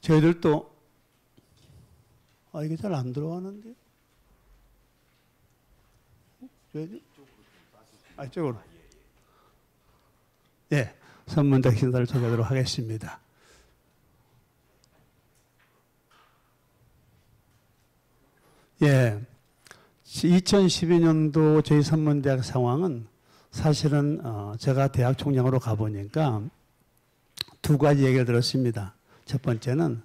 저희들도 이게 잘 안 들어가는데? 이쪽으로. 예, 선문대학 신사를 소개하도록 하겠습니다. 예, 2012년도 저희 선문대학 상황은 사실은 제가 대학 총장으로 가보니까 2가지 얘기를 들었습니다. 첫 번째는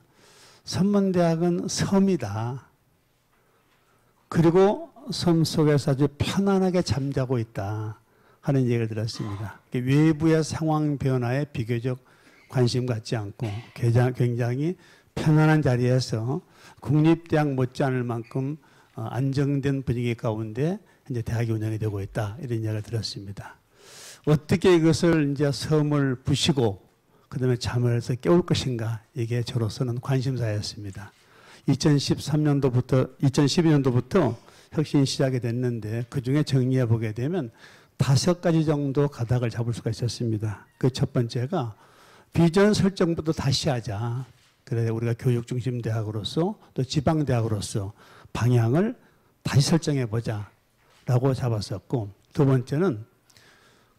선문대학은 섬이다. 그리고 섬 속에서 아주 편안하게 잠자고 있다 하는 얘기를 들었습니다. 외부의 상황 변화에 비교적 관심 갖지 않고 굉장히 편안한 자리에서 국립대학 못지않을 만큼 안정된 분위기 가운데 이제 대학이 운영이 되고 있다, 이런 이야기를 들었습니다. 어떻게 이것을 이제 섬을 부시고 그다음에 잠을 해서 깨울 것인가, 이게 저로서는 관심사였습니다. 2012년도부터 혁신이 시작이 됐는데, 그중에 정리해 보게 되면 5가지 정도 가닥을 잡을 수가 있었습니다. 그 첫 번째가 비전 설정부터 다시 하자. 그래야 우리가 교육 중심 대학으로서 또 지방 대학으로서 방향을 다시 설정해 보자라고 잡았었고, 2번째는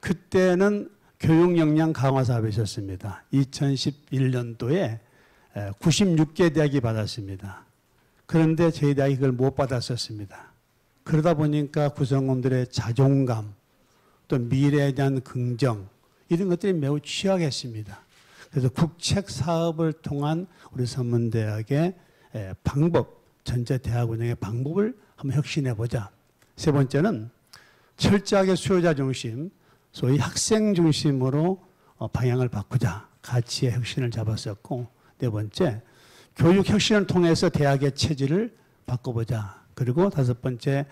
그때는 교육 역량 강화 사업이 있었습니다. 2011년도에 96개 대학이 받았습니다. 그런데 저희 대학이 그걸 못 받았었습니다. 그러다 보니까 구성원들의 자존감, 또 미래에 대한 긍정, 이런 것들이 매우 취약했습니다. 그래서 국책 사업을 통한 우리 선문대학의 방법, 전체 대학 운영의 방법을 한번 혁신해 보자. 세 번째는 철저하게 수요자 중심, 소위 학생 중심으로 방향을 바꾸자. 가치의 혁신을 잡았었고, 네 번째, 교육 혁신을 통해서 대학의 체질을 바꿔보자. 그리고 5번째,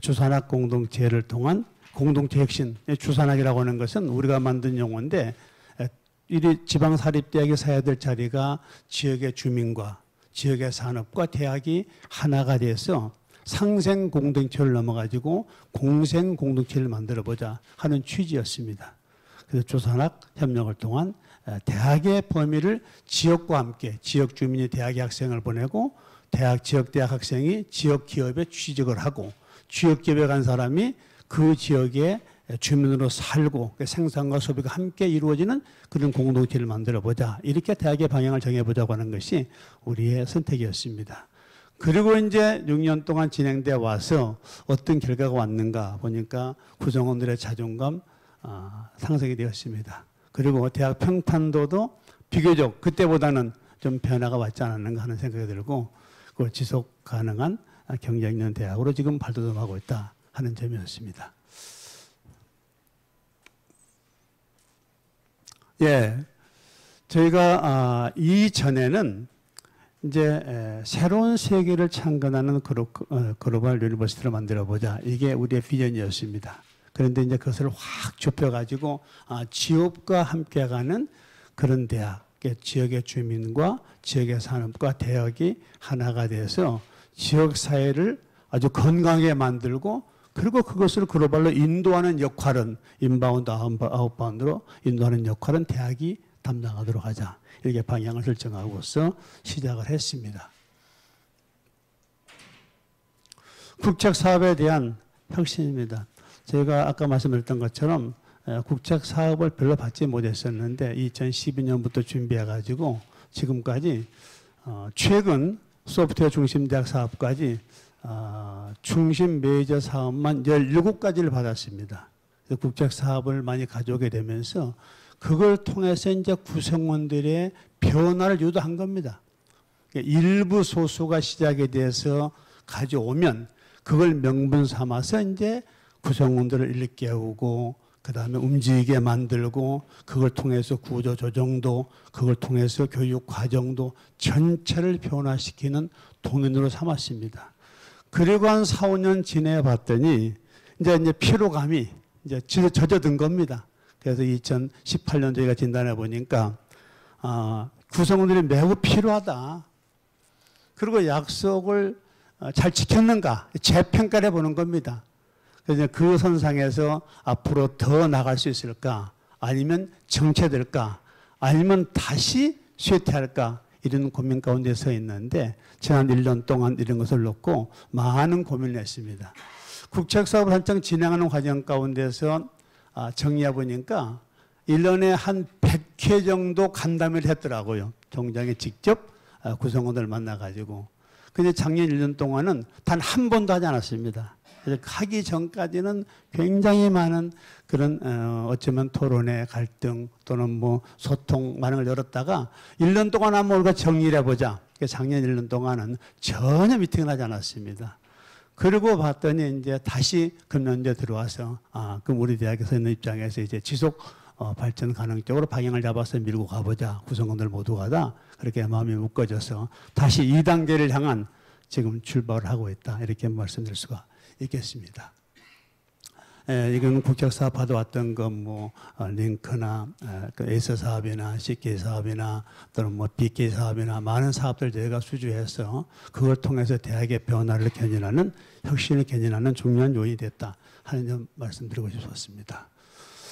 주산학 공동체를 통한 공동체 혁신. 주산학이라고 하는 것은 우리가 만든 용어인데, 이 지방사립대학이 사야 될 자리가 지역의 주민과 지역의 산업과 대학이 하나가 돼서 상생 공동체를 넘어가지고 공생 공동체를 만들어보자 하는 취지였습니다. 그래서 주산학 협력을 통한 대학의 범위를 지역과 함께, 지역 주민이 대학의 학생을 보내고 지역대학 학생이 지역 기업에 취직을 하고, 지역 기업에 간 사람이 그 지역의 주민으로 살고 생산과 소비가 함께 이루어지는 그런 공동체를 만들어보자. 이렇게 대학의 방향을 정해보자고 하는 것이 우리의 선택이었습니다. 그리고 이제 6년 동안 진행돼 와서 어떤 결과가 왔는가 보니까 구성원들의 자존감 상승이 되었습니다. 그리고 대학 평판도도 비교적 그때보다는 좀 변화가 왔지 않았는가 하는 생각이 들고, 그 지속 가능한 경쟁 있는 대학으로 지금 발돋움하고 있다 하는 점이었습니다. 예, 저희가 이전에는 이제 새로운 세계를 창건하는 글로벌 유니버시티를 만들어보자. 이게 우리의 비전이었습니다. 그런데 이제 그것을 확 좁혀가지고 지역과 함께 가는 그런 대학, 지역의 주민과 지역의 산업과 대학이 하나가 돼서 지역사회를 아주 건강하게 만들고, 그리고 그것을 글로벌로 인도하는 역할은 인바운드, 아웃바운드로 인도하는 역할은 대학이 담당하도록 하자. 이렇게 방향을 설정하고서 시작을 했습니다. 국책 사업에 대한 혁신입니다. 제가 아까 말씀드렸던 것처럼 국책 사업을 별로 받지 못했었는데 2012년부터 준비해 가지고 지금까지 최근 소프트웨어 중심 대학 사업까지 중심 메이저 사업만 17가지를 받았습니다. 국책 사업을 많이 가져오게 되면서 그걸 통해서 이제 구성원들의 변화를 유도한 겁니다. 일부 소수가 시작에 대해서 가져오면 그걸 명분 삼아서 이제 구성원들을 일깨우고 그 다음에 움직이게 만들고 그걸 통해서 구조 조정도 그걸 통해서 교육 과정도 전체를 변화시키는 동인으로 삼았습니다. 그리고 한 4, 5년 지내 봤더니 이제 피로감이 이제 젖어든 겁니다. 그래서 2018년 저희가 진단해 보니까 구성원들이 매우 필요하다. 그리고 약속을 잘 지켰는가 재평가를 해보는 겁니다. 그래서 그 선상에서 앞으로 더 나갈 수 있을까? 아니면 정체될까? 아니면 다시 쇠퇴할까? 이런 고민 가운데 서 있는데 지난 1년 동안 이런 것을 놓고 많은 고민을 했습니다. 국책사업을 한창 진행하는 과정 가운데서 정리해 보니까 1년에 한 100회 정도 간담회를 했더라고요. 총장이 직접 구성원들 만나가지고. 근데 작년 1년 동안은 단 한 번도 하지 않았습니다. 그래서 하기 전까지는 굉장히 많은 그런 어쩌면 토론회, 갈등 또는 뭐 소통 많은 걸 열었다가 1년 동안 한번 우리가 정리를 해보자. 작년 1년 동안은 전혀 미팅을 하지 않았습니다. 그리고 봤더니 이제 다시 금년도에 들어와서 그럼 우리 대학에서 있는 입장에서 이제 지속 발전 가능 쪽으로 방향을 잡아서 밀고 가보자. 구성원들 모두가 다 그렇게 마음이 묶어져서 다시 2단계를 향한 지금 출발을 하고 있다. 이렇게 말씀드릴 수가 있겠습니다. 이건 국책사업 받아왔던 거 링크나 에이스 사업이나 CK 사업이나 또는 BK 사업이나 많은 사업들 저희가 수주해서 그걸 통해서 대학의 변화를 견인하는 혁신을 견인하는 중요한 요인이 됐다 하는 점 말씀드리고 싶었습니다.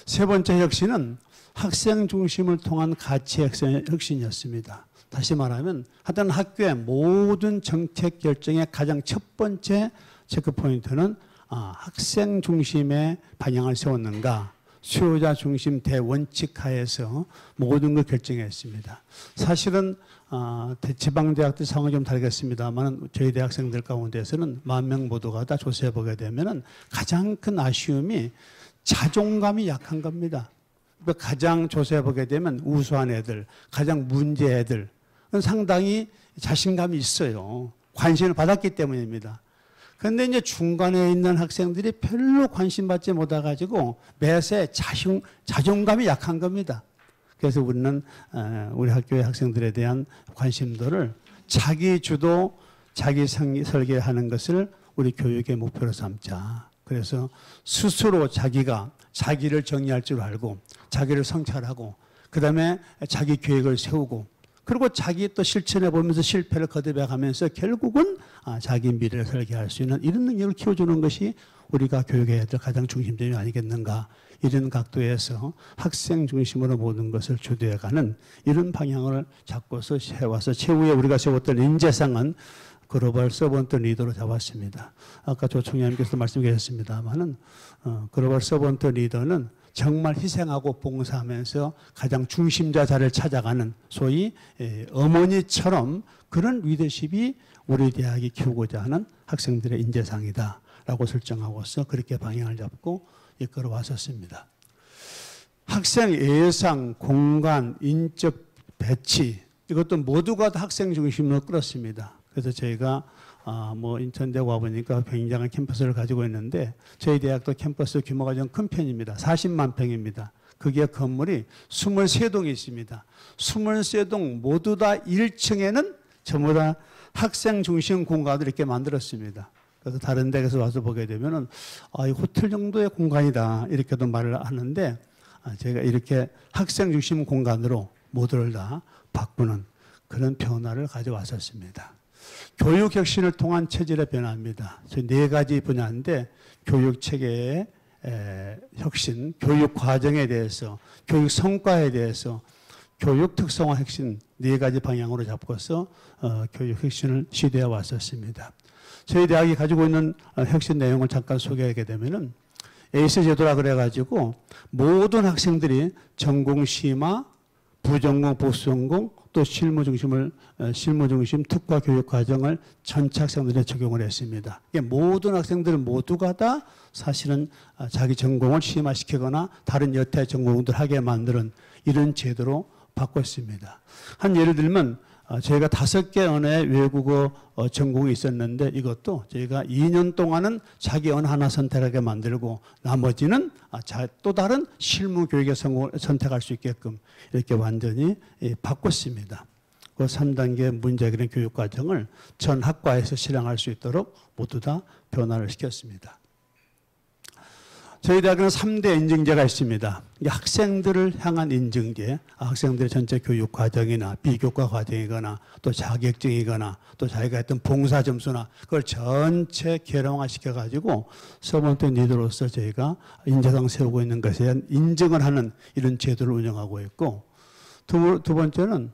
세 번째 혁신은 학생 중심을 통한 가치 혁신이었습니다. 다시 말하면 하여튼 학교의 모든 정책 결정의 가장 첫 번째 체크포인트는 학생 중심의 방향을 세웠는가, 수요자 중심 대원칙 하에서 모든 걸 결정했습니다. 사실은 지방대학들 상황이 좀 다르겠습니다만 저희 대학생들 가운데서는 10,000명 모두가 다 조사해보게 되면 가장 큰 아쉬움이 자존감이 약한 겁니다. 가장 조사해보게 되면 우수한 애들, 가장 문제 애들은 상당히 자신감이 있어요. 관심을 받았기 때문입니다. 그런데 이제 중간에 있는 학생들이 별로 관심 받지 못해가지고 매세 자존감이 약한 겁니다. 그래서 우리는 우리 학교의 학생들에 대한 관심도를 자기 주도, 자기 설계하는 것을 우리 교육의 목표로 삼자. 그래서 스스로 자기가 자기를 정의할 줄 알고 자기를 성찰하고 그 다음에 자기 계획을 세우고 그리고 자기 또 실천해 보면서 실패를 거듭해 가면서 결국은 자기 미래를 설계할 수 있는 이런 능력을 키워주는 것이 우리가 교육해야 될 가장 중심점이 아니겠는가. 이런 각도에서 학생 중심으로 모든 것을 주도해가는 이런 방향을 잡고서 해와서 최후에 우리가 세웠던 인재상은 글로벌 서번트 리더로 잡았습니다. 아까 조 총장님께서도 말씀하셨습니다만은 글로벌 서번트 리더는 정말 희생하고 봉사하면서 가장 중심자 자리를 찾아가는 소위 어머니처럼 그런 리더십이 우리 대학이 키우고자 하는 학생들의 인재상이다라고 설정하고서 그렇게 방향을 잡고 이끌어 왔었습니다. 학생 예상, 공간, 인적 배치 이것도 모두가 다 학생 중심으로 끌었습니다. 그래서 저희가 인천대학 와보니까 굉장한 캠퍼스를 가지고 있는데 저희 대학도 캠퍼스 규모가 좀 큰 편입니다. 40만 평입니다. 그게 건물이 23동이 있습니다. 23동 모두 다 1층에는 전부 다 학생 중심 공간을 이렇게 만들었습니다. 그래서 다른 데에서 와서 보게 되면은 이 호텔 정도의 공간이다 이렇게도 말을 하는데 제가 이렇게 학생 중심 공간으로 모두를 다 바꾸는 그런 변화를 가져왔었습니다. 교육 혁신을 통한 체질의 변화입니다. 네 가지 분야인데 교육 체계의 혁신, 교육 과정에 대해서, 교육 성과에 대해서, 교육 특성화 혁신 네 가지 방향으로 잡고서 교육 혁신을 시도해 왔었습니다. 저희 대학이 가지고 있는 혁신 내용을 잠깐 소개하게 되면은 에이스 제도라 그래가지고 모든 학생들이 전공 심화, 부전공, 복수전공 또 실무 중심 특화 교육 과정을 전체 학생들에 적용을 했습니다. 이게 모든 학생들 모두가 다 사실은 자기 전공을 심화시키거나 다른 여타 전공들 하게 만드는 이런 제도로 바꿨습니다. 한 예를 들면 저희가 5개 언어의 외국어 전공이 있었는데 이것도 저희가 2년 동안은 자기 언어 하나 선택하게 만들고 나머지는 또 다른 실무 교육의 선택할 수 있게끔 이렇게 완전히 바꿨습니다. 그 3단계 문제 해결 교육 과정을 전 학과에서 실행할 수 있도록 모두 다 변화를 시켰습니다. 저희 대학은 3대 인증제가 있습니다. 이게 학생들을 향한 인증제, 학생들의 전체 교육 과정이나 비교과 과정이거나 또 자격증이거나 또 자기가 했던 봉사 점수나 그걸 전체 계량화시켜가지고 서번트 리더로서 저희가 인재상 세우고 있는 것에 대한 인증을 하는 이런 제도를 운영하고 있고 두 번째는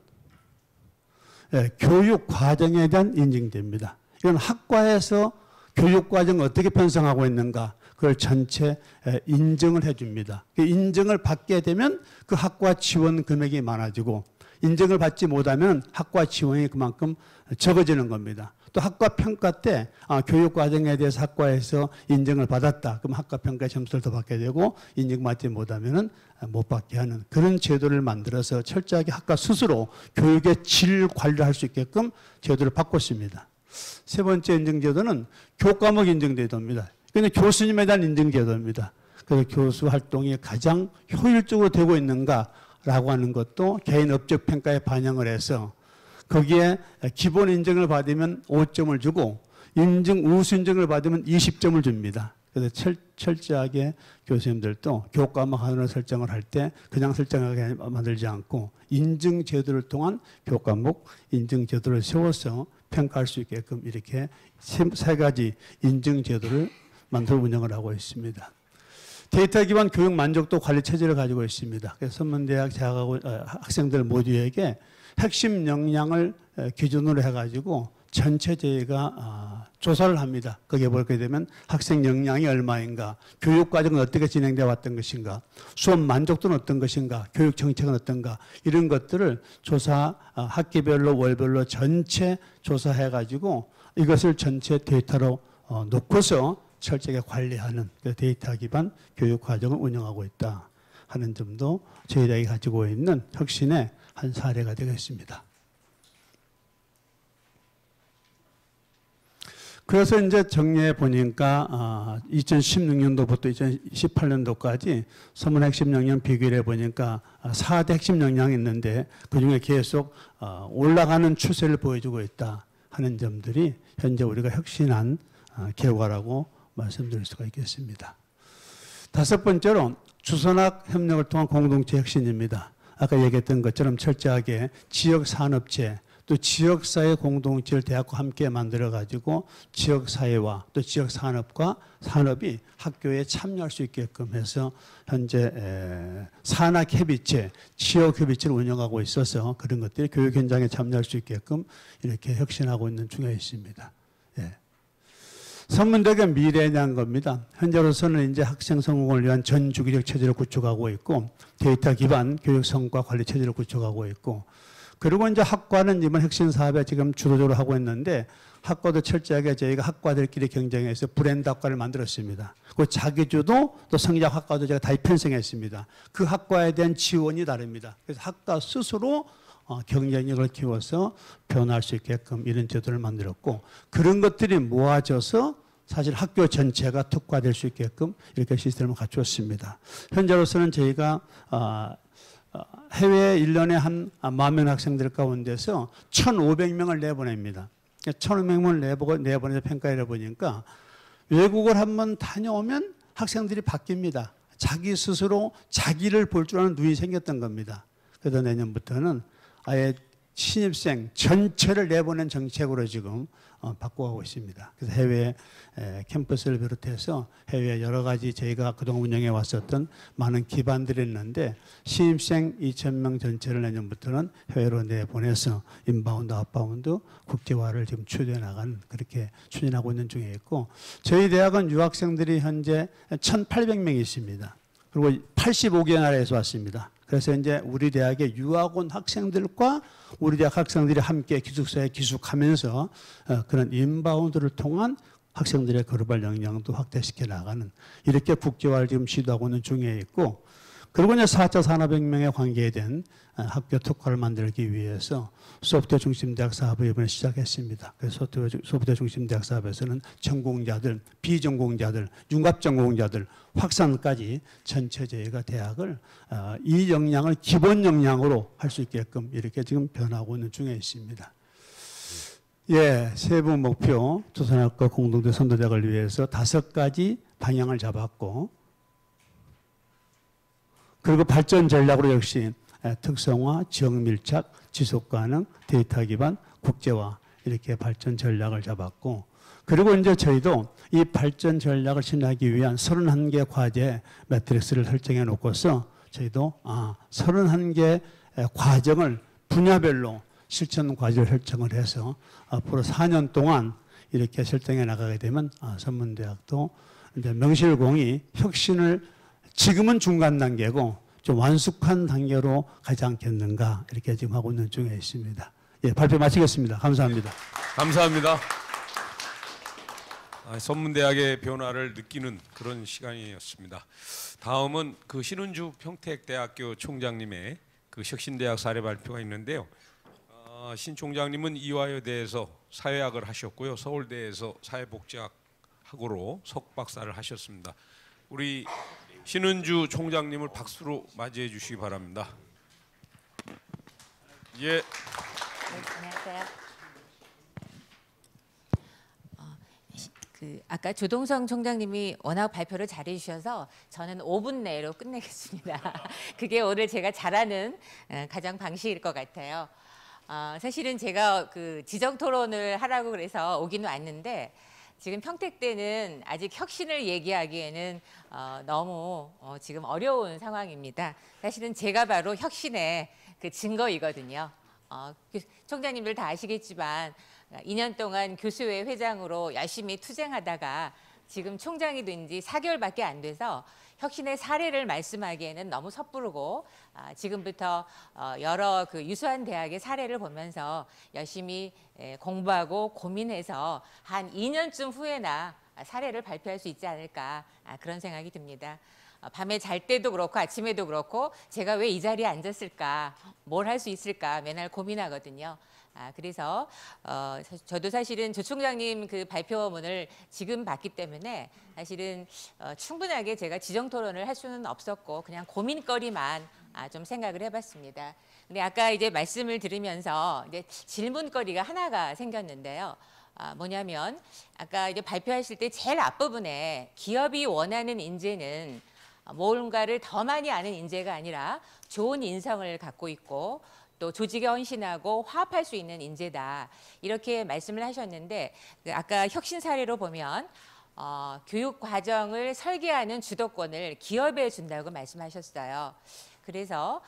교육 과정에 대한 인증제입니다. 이건 학과에서 교육 과정을 어떻게 편성하고 있는가 그걸 전체 인증을 해줍니다. 인증을 받게 되면 그 학과 지원 금액이 많아지고 인증을 받지 못하면 학과 지원이 그만큼 적어지는 겁니다. 또 학과 평가 때 교육 과정에 대해서 학과에서 인증을 받았다. 그럼 학과 평가 점수를 더 받게 되고 인증받지 못하면 못 받게 하는 그런 제도를 만들어서 철저하게 학과 스스로 교육의 질 관리를 할 수 있게끔 제도를 바꿨습니다. 세 번째 인증제도는 교과목 인증제도입니다. 근데 교수님에 대한 인증제도입니다. 그래서 교수 활동이 가장 효율적으로 되고 있는가라고 하는 것도 개인 업적 평가에 반영을 해서 거기에 기본 인증을 받으면 5점을 주고 우수 인증을 받으면 20점을 줍니다. 그래서 철저하게 교수님들도 교과목 하나를 설정을 할 때 그냥 설정하게 만들지 않고 인증 제도를 통한 교과목 인증 제도를 세워서 평가할 수 있게끔 이렇게 세 가지 인증 제도를 만들어 운영을 하고 있습니다. 데이터 기반 교육 만족도 관리 체제를 가지고 있습니다. 그래서 선문대학 재학하고 학생들 모두에게 핵심 역량을 기준으로 해가지고 전체 저희가 조사를 합니다. 거기에 보게 되면 학생 역량이 얼마인가, 교육 과정은 어떻게 진행되어 왔던 것인가, 수업 만족도는 어떤 것인가, 교육 정책은 어떤가 이런 것들을 학기별로 월별로 전체 조사해가지고 이것을 전체 데이터로 놓고서 철저하게 관리하는 데이터 기반 교육 과정을 운영하고 있다 하는 점도 저희 대학이 가지고 있는 혁신의 한 사례가 되겠습니다. 그래서 이제 정리해 보니까 2016년도부터 2018년도까지 서문 핵심 역량 비교를 해 보니까 4대 핵심 역량이 있는데 그중에 계속 올라가는 추세를 보여주고 있다 하는 점들이 현재 우리가 혁신한 결과라고 말씀드릴 수가 있겠습니다. 5번째로 주선학 협력을 통한 공동체 혁신입니다. 아까 얘기했던 것처럼 철저하게 지역산업체 또 지역사회 공동체를 대학과 함께 만들어가지고 지역사회와 또 지역산업과 산업이 학교에 참여할 수 있게끔 해서 현재 산학협의체, 지역협의체를 운영하고 있어서 그런 것들이 교육 현장에 참여할 수 있게끔 이렇게 혁신하고 있는 중에 있습니다. 선문대학의 미래에 대한 겁니다. 현재로서는 이제 학생 성공을 위한 전 주기적 체제를 구축하고 있고 데이터 기반 교육 성과 관리 체제를 구축하고 있고 그리고 이제 학과는 이번 혁신 사업에 지금 주도적으로 하고 있는데 학과도 철저하게 저희가 학과들끼리 경쟁해서 브랜드 학과를 만들었습니다. 그 자기주도 또 성장 학과도 제가 다 편성했습니다. 그 학과에 대한 지원이 다릅니다. 그래서 학과 스스로 경쟁력을 키워서 변화할 수 있게끔 이런 제도를 만들었고 그런 것들이 모아져서 사실 학교 전체가 특화될 수 있게끔 이렇게 시스템을 갖추었습니다. 현재로서는 저희가 해외 1년에 한 10,000명 학생들 가운데서 1,500명을 내보냅니다. 1,500명을 내보내서 평가를 보니까 외국을 한번 다녀오면 학생들이 바뀝니다. 자기 스스로 자기를 볼 줄 아는 눈이 생겼던 겁니다. 그래서 내년부터는 아예 신입생 전체를 내보낸 정책으로 지금 바꿔가고 있습니다. 그래서 해외 캠퍼스를 비롯해서 해외 여러 가지 저희가 그동안 운영해 왔었던 많은 기반들이 있는데 신입생 2,000명 전체를 내년부터는 해외로 내보내서 인바운드, 아웃바운드 국제화를 지금 추진해 나가는 그렇게 추진하고 있는 중에 있고 저희 대학은 유학생들이 현재 1,800명이 있습니다. 그리고 85개 나라에서 왔습니다. 그래서 이제 우리 대학의 유학 온 학생들과 우리 대학 학생들이 함께 기숙사에 기숙하면서 그런 인바운드를 통한 학생들의 글로벌 역량도 확대시켜 나가는 이렇게 국제화를 지금 시도하고 있는 중에 있고, 그리고 이제 4차 산업혁명에 관계된 학교 특화를 만들기 위해서 소프트웨어 중심 대학 사업을 이번에 시작했습니다. 그래서 소프트웨어 중심 대학 사업에서는 전공자들, 비전공자들, 융합 전공자들, 확산까지 전체 저희가 대학을 이 역량을 기본 역량으로 할 수 있게끔 이렇게 지금 변하고 있는 중에 있습니다. 예, 세부 목표 조선학과 공동대 선도대학을 위해서 5가지 방향을 잡았고, 그리고 발전 전략으로 역시 특성화, 지역 밀착, 지속 가능, 데이터 기반, 국제화 이렇게 발전 전략을 잡았고, 그리고 이제 저희도 이 발전 전략을 실현하기 위한 31개 과제 매트릭스를 설정해 놓고서 저희도 31개 과정을 분야별로 실천 과제를 설정을 해서 앞으로 4년 동안 이렇게 설정해 나가게 되면 선문대학도 이제 명실공히 혁신을 지금은 중간 단계고 좀 완숙한 단계로 가지 않겠는가 이렇게 지금 하고 있는 중에 있습니다. 예, 발표 마치겠습니다. 감사합니다. 감사합니다. 선문대학의 변화를 느끼는 그런 시간이었습니다. 다음은 그 신은주 평택대학교 총장님의 그 혁신대학 사례 발표가 있는데요. 신 총장님은 이화여대에서 사회학을 하셨고요. 서울대에서 사회복지학학으로 석박사를 하셨습니다. 우리 신은주 총장님을 박수로 맞이해 주시기 바랍니다. 예. 안녕하세요. 아까 조동성 총장님이 워낙 발표를 잘해 주셔서 저는 5분 내로 끝내겠습니다. 그게 오늘 제가 잘하는 가장 방식일 것 같아요. 사실은 제가 그 지정 토론을 하라고 그래서 오기는 왔는데, 지금 평택대는 아직 혁신을 얘기하기에는 너무 지금 어려운 상황입니다. 사실은 제가 바로 혁신의 그 증거이거든요. 총장님들 다 아시겠지만 2년 동안 교수회 회장으로 열심히 투쟁하다가 지금 총장이 된 지 4개월밖에 안 돼서 혁신의 사례를 말씀하기에는 너무 섣부르고, 지금부터 여러 그 유수한 대학의 사례를 보면서 열심히 공부하고 고민해서 한 2년쯤 후에나 사례를 발표할 수 있지 않을까, 그런 생각이 듭니다. 밤에 잘 때도 그렇고 아침에도 그렇고 제가 왜 이 자리에 앉았을까, 뭘 할 수 있을까 맨날 고민하거든요. 그래서 저도 사실은 조 총장님 그 발표문을 지금 봤기 때문에 사실은 충분하게 제가 지정 토론을 할 수는 없었고 그냥 고민거리만 좀 생각을 해봤습니다. 근데 아까 이제 말씀을 들으면서 이제 질문거리가 하나가 생겼는데요. 뭐냐면 아까 이제 발표하실 때 제일 앞부분에 기업이 원하는 인재는 뭔가를 더 많이 아는 인재가 아니라 좋은 인성을 갖고 있고 또 조직에 헌신하고 화합할 수 있는 인재다, 이렇게 말씀을 하셨는데, 아까 혁신 사례로 보면 교육 과정을 설계하는 주도권을 기업에 준다고 말씀하셨어요. 그래서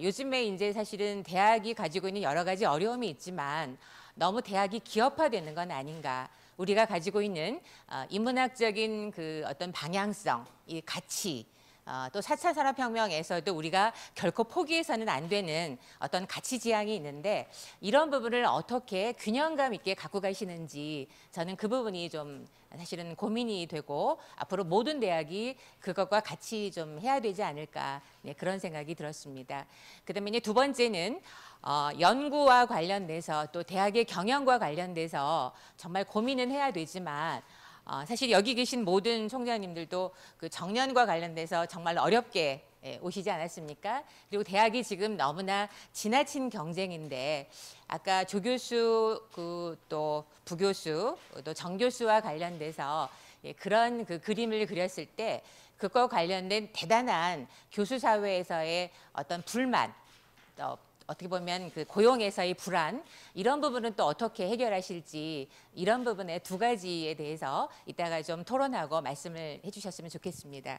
요즘에 이제 사실은 대학이 가지고 있는 여러 가지 어려움이 있지만 너무 대학이 기업화되는 건 아닌가. 우리가 가지고 있는 인문학적인 그 어떤 방향성, 이 가치, 또 4차 산업혁명에서도 우리가 결코 포기해서는 안 되는 어떤 가치 지향이 있는데, 이런 부분을 어떻게 균형감 있게 갖고 가시는지 저는 그 부분이 좀 사실은 고민이 되고 앞으로 모든 대학이 그것과 같이 좀 해야 되지 않을까, 그런 생각이 들었습니다. 그다음에 이제 두 번째는 연구와 관련돼서 또 대학의 경영과 관련돼서 정말 고민은 해야 되지만 사실 여기 계신 모든 총장님들도 그 정년과 관련돼서 정말 어렵게 오시지 않았습니까? 그리고 대학이 지금 너무나 지나친 경쟁인데, 아까 조교수 또 부교수 또 정교수와 관련돼서 그런 그 그림을 그렸을 때 그것과 관련된 대단한 교수 사회에서의 어떤 불만, 또 어떻게 보면 그 고용에서의 불안, 이런 부분은 또 어떻게 해결하실지, 이런 부분의 두 가지에 대해서 이따가 좀 토론하고 말씀을 해주셨으면 좋겠습니다.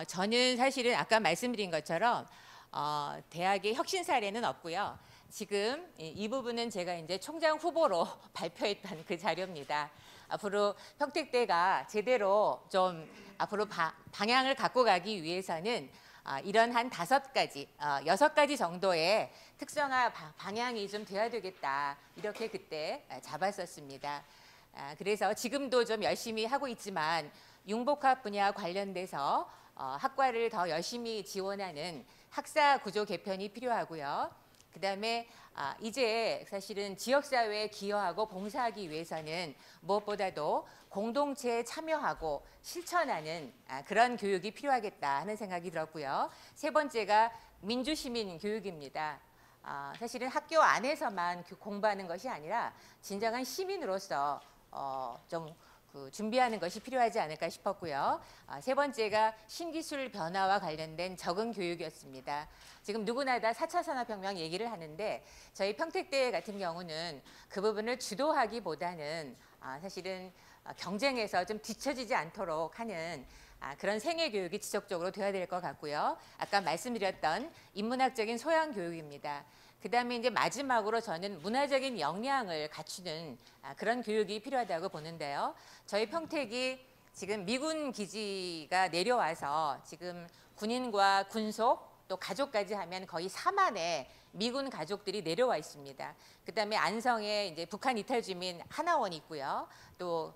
저는 사실은 아까 말씀드린 것처럼 대학의 혁신 사례는 없고요. 지금 이 부분은 제가 이제 총장 후보로 발표했던 그 자료입니다. 앞으로 평택대가 제대로 좀 앞으로 방향을 갖고 가기 위해서는 이런 한 5가지, 6가지 정도의 특성화 방향이 좀 돼야 되겠다. 이렇게 그때 잡았었습니다. 그래서 지금도 좀 열심히 하고 있지만 융복합 분야 관련돼서 학과를 더 열심히 지원하는 학사 구조 개편이 필요하고요. 그다음에 이제 사실은 지역사회에 기여하고 봉사하기 위해서는 무엇보다도 공동체에 참여하고 실천하는 그런 교육이 필요하겠다 하는 생각이 들었고요. 세 번째가 민주시민 교육입니다. 사실은 학교 안에서만 공부하는 것이 아니라 진정한 시민으로서 좀 준비하는 것이 필요하지 않을까 싶었고요. 세 번째가 신기술 변화와 관련된 적응 교육이었습니다. 지금 누구나 다 4차 산업혁명 얘기를 하는데 저희 평택대 같은 경우는 그 부분을 주도하기보다는 사실은 경쟁에서 좀 뒤처지지 않도록 하는 그런 생애 교육이 지속적으로 돼야 될 것 같고요. 아까 말씀드렸던 인문학적인 소양 교육입니다. 그다음에 이제 마지막으로 저는 문화적인 역량을 갖추는 그런 교육이 필요하다고 보는데요. 저희 평택이 지금 미군 기지가 내려와서 지금 군인과 군속 또 가족까지 하면 거의 4만의 미군 가족들이 내려와 있습니다. 그다음에 안성에 이제 북한 이탈 주민 하나원이 있고요. 또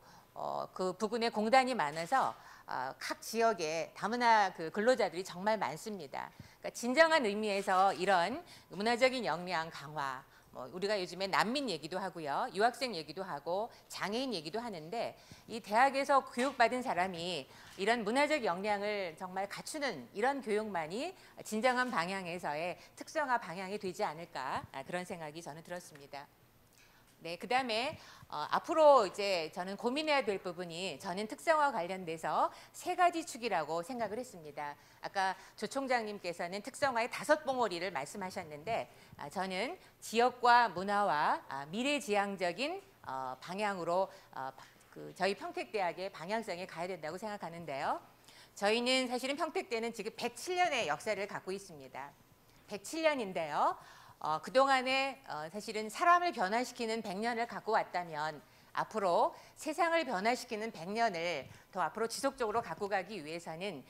그 부근에 공단이 많아서 각 지역에 다문화 그 근로자들이 정말 많습니다. 그러니까 진정한 의미에서 이런 문화적인 역량 강화, 우리가 요즘에 난민 얘기도 하고요, 유학생 얘기도 하고 장애인 얘기도 하는데 이 대학에서 교육받은 사람이 이런 문화적 역량을 정말 갖추는 이런 교육만이 진정한 방향에서의 특성화 방향이 되지 않을까 그런 생각이 저는 들었습니다. 네, 그다음에 앞으로 이제 저는 고민해야 될 부분이 저는 특성화 관련돼서 3가지 축이라고 생각을 했습니다. 아까 조 총장님께서는 특성화의 5봉오리를 말씀하셨는데 저는 지역과 문화와 미래지향적인 방향으로 저희 평택대학의 방향성에 가야 된다고 생각하는데요. 저희는 사실은 평택대는 지금 107년의 역사를 갖고 있습니다. 107년인데요. 그동안에 사실은 사람을 변화시키는 100년을 갖고 왔다면 앞으로 세상을 변화시키는 100년을 더 앞으로 지속적으로 갖고 가기 위해서는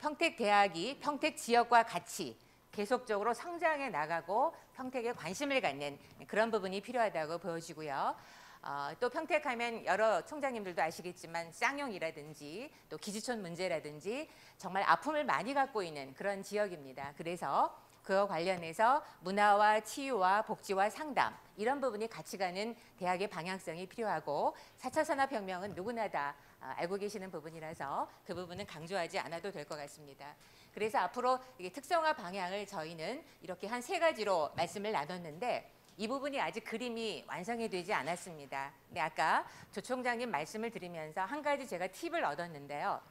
평택대학이 평택 지역과 같이 계속적으로 성장해 나가고 평택에 관심을 갖는 그런 부분이 필요하다고 보여지고요. 또 평택하면 여러 총장님들도 아시겠지만 쌍용이라든지 또 기지촌 문제라든지 정말 아픔을 많이 갖고 있는 그런 지역입니다. 그래서 그와 관련해서 문화와 치유와 복지와 상담 이런 부분이 같이 가는 대학의 방향성이 필요하고 4차 산업혁명은 누구나 다 알고 계시는 부분이라서 그 부분은 강조하지 않아도 될 것 같습니다. 그래서 앞으로 특성화 방향을 저희는 이렇게 한 3가지로 말씀을 나눴는데 이 부분이 아직 그림이 완성이 되지 않았습니다. 근데 아까 조 총장님 말씀을 들으면서 한 가지 제가 팁을 얻었는데요.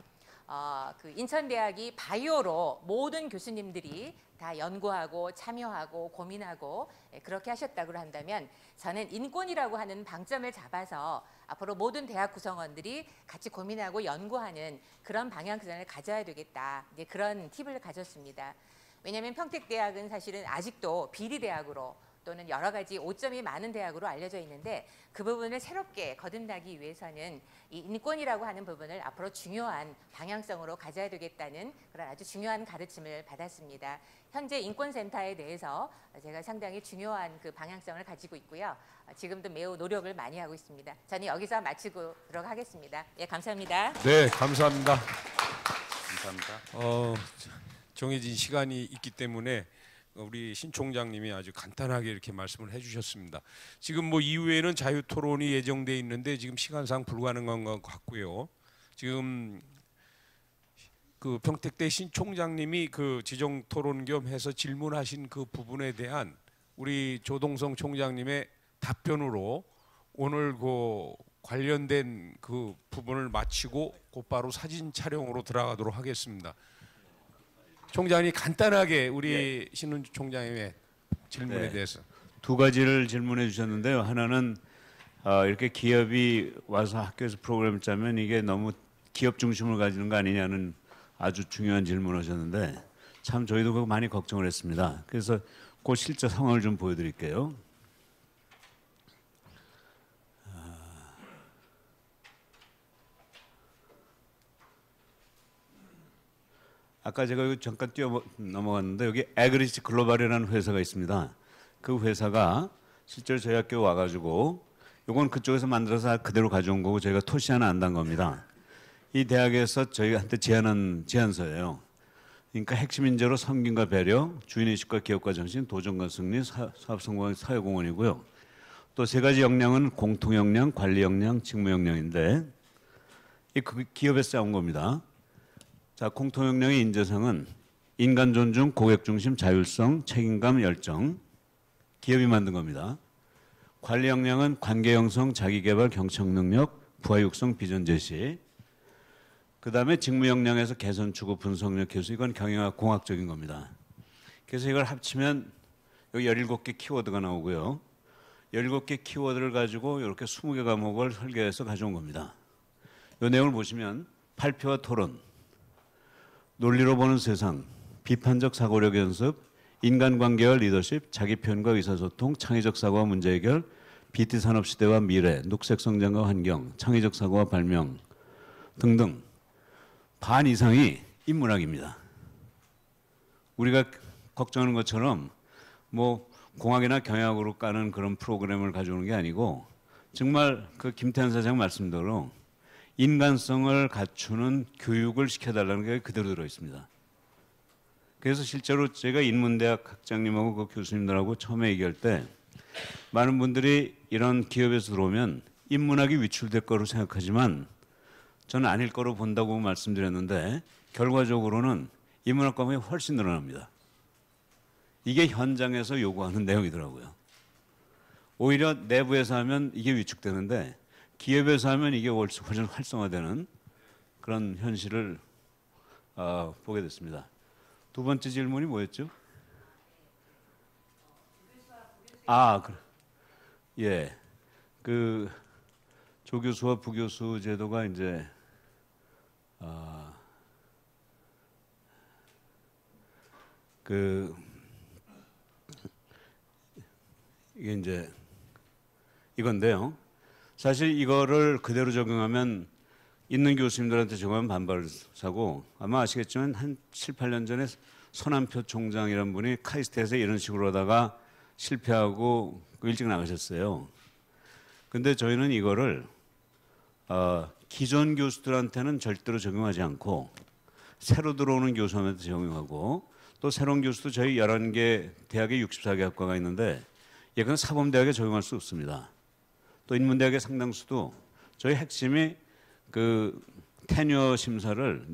그 인천대학이 바이오로 모든 교수님들이 다 연구하고 참여하고 고민하고 그렇게 하셨다고 한다면 저는 인권이라고 하는 방점을 잡아서 앞으로 모든 대학 구성원들이 같이 고민하고 연구하는 그런 방향성을 가져야 되겠다. 이제 그런 팁을 가졌습니다. 왜냐하면 평택대학은 사실은 아직도 비리대학으로 또는 여러 가지 오점이 많은 대학으로 알려져 있는데 그 부분을 새롭게 거듭나기 위해서는 이 인권이라고 하는 부분을 앞으로 중요한 방향성으로 가져야 되겠다는 그런 아주 중요한 가르침을 받았습니다. 현재 인권센터에 대해서 제가 상당히 중요한 그 방향성을 가지고 있고요. 지금도 매우 노력을 많이 하고 있습니다. 저는 여기서 마치도록 하겠습니다. 예, 감사합니다. 네, 감사합니다. 감사합니다. 정해진 시간이 있기 때문에 우리 신 총장님이 아주 간단하게 이렇게 말씀을 해주셨습니다. 지금 뭐 이후에는 자유 토론이 예정돼 있는데 지금 시간상 불가능한 것 같고요. 지금 그 평택대 신 총장님이 그 지정 토론 겸 해서 질문하신 그 부분에 대한 우리 조동성 총장님의 답변으로 오늘 그 관련된 그 부분을 마치고 곧바로 사진 촬영으로 들어가도록 하겠습니다. 총장이 간단하게 우리 신 총장님의 질문에 대해서 2가지를 질문해 주셨는데요. 하나는 이렇게 기업이 와서 학교에서 프로그램을 짜면 이게 너무 기업 중심을 가지는 거 아니냐는 아주 중요한 질문을 하셨는데 참 저희도 그거 많이 걱정을 했습니다. 그래서 그 실제 상황을 좀 보여드릴게요. 아까 제가 여기 잠깐 넘어갔는데 여기 에그리치 글로벌이라는 회사가 있습니다. 그 회사가 실제로 저희 학교에 와가지고 이건 그쪽에서 만들어서 그대로 가져온 거고 저희가 토시 하나 안 단 겁니다. 이 대학에서 저희한테 제안한 제안서예요. 그러니까 핵심 인재로 섬김과 배려, 주인의식과 기업가 정신, 도전과 승리, 사업 성공, 사회공헌이고요. 또 세 가지 역량은 공통 역량, 관리 역량, 직무 역량인데 이 기업에서 짜온 겁니다. 자, 공통 역량의 인재상은 인간 존중, 고객 중심, 자율성, 책임감, 열정. 기업이 만든 겁니다. 관리 역량은 관계 형성, 자기 개발, 경청 능력, 부하 육성, 비전 제시. 그다음에 직무 역량에서 개선 추구, 분석력, 개수 이건 경영학 공학적인 겁니다. 그래서 이걸 합치면 여기 17개 키워드가 나오고요. 17개 키워드를 가지고 이렇게 20개 과목을 설계해서 가져온 겁니다. 이 내용을 보시면 발표와 토론, 논리로 보는 세상, 비판적 사고력 연습, 인간관계와 리더십, 자기 표현과 의사소통, 창의적 사고와 문제 해결, BT 산업 시대와 미래, 녹색 성장과 환경, 창의적 사고와 발명 등등 반 이상이 인문학입니다. 우리가 걱정하는 것처럼 뭐 공학이나 경영학으로 까는 그런 프로그램을 가져오는 게 아니고 정말 그 김태환 사장 말씀대로 인간성을 갖추는 교육을 시켜달라는 게 그대로 들어 있습니다. 그래서 실제로 제가 인문대학 학장님하고 그 교수님들하고 처음에 얘기할 때 많은 분들이 이런 기업에서 들어오면 인문학이 위출될 거로 생각하지만 저는 아닐 거로 본다고 말씀드렸는데 결과적으로는 인문학 과목이 훨씬 늘어납니다. 이게 현장에서 요구하는 내용이더라고요. 오히려 내부에서 하면 이게 위축되는데 기업에서 하면 이게 훨씬 활성화되는 그런 현실을 보게 됐습니다. 두 번째 질문이 뭐였죠? 예, 그 조교수와 부교수 제도가 이제 이게 이제 이건데요. 사실 이거를 그대로 적용하면 있는 교수님들한테 적용하면 반발을 사고 아마 아시겠지만 한 7, 8년 전에 손한표 총장이라는 분이 카이스트에서 이런 식으로 하다가 실패하고 일찍 나가셨어요. 근데 저희는 이거를 기존 교수들한테는 절대로 적용하지 않고 새로 들어오는 교수한테 적용하고 또 새로운 교수도 저희 11개 대학에 64개 학과가 있는데 예컨대 사범대학에 적용할 수 없습니다. 또 인문대학의 상당수도 저희 핵심이 그 테뉴어 심사를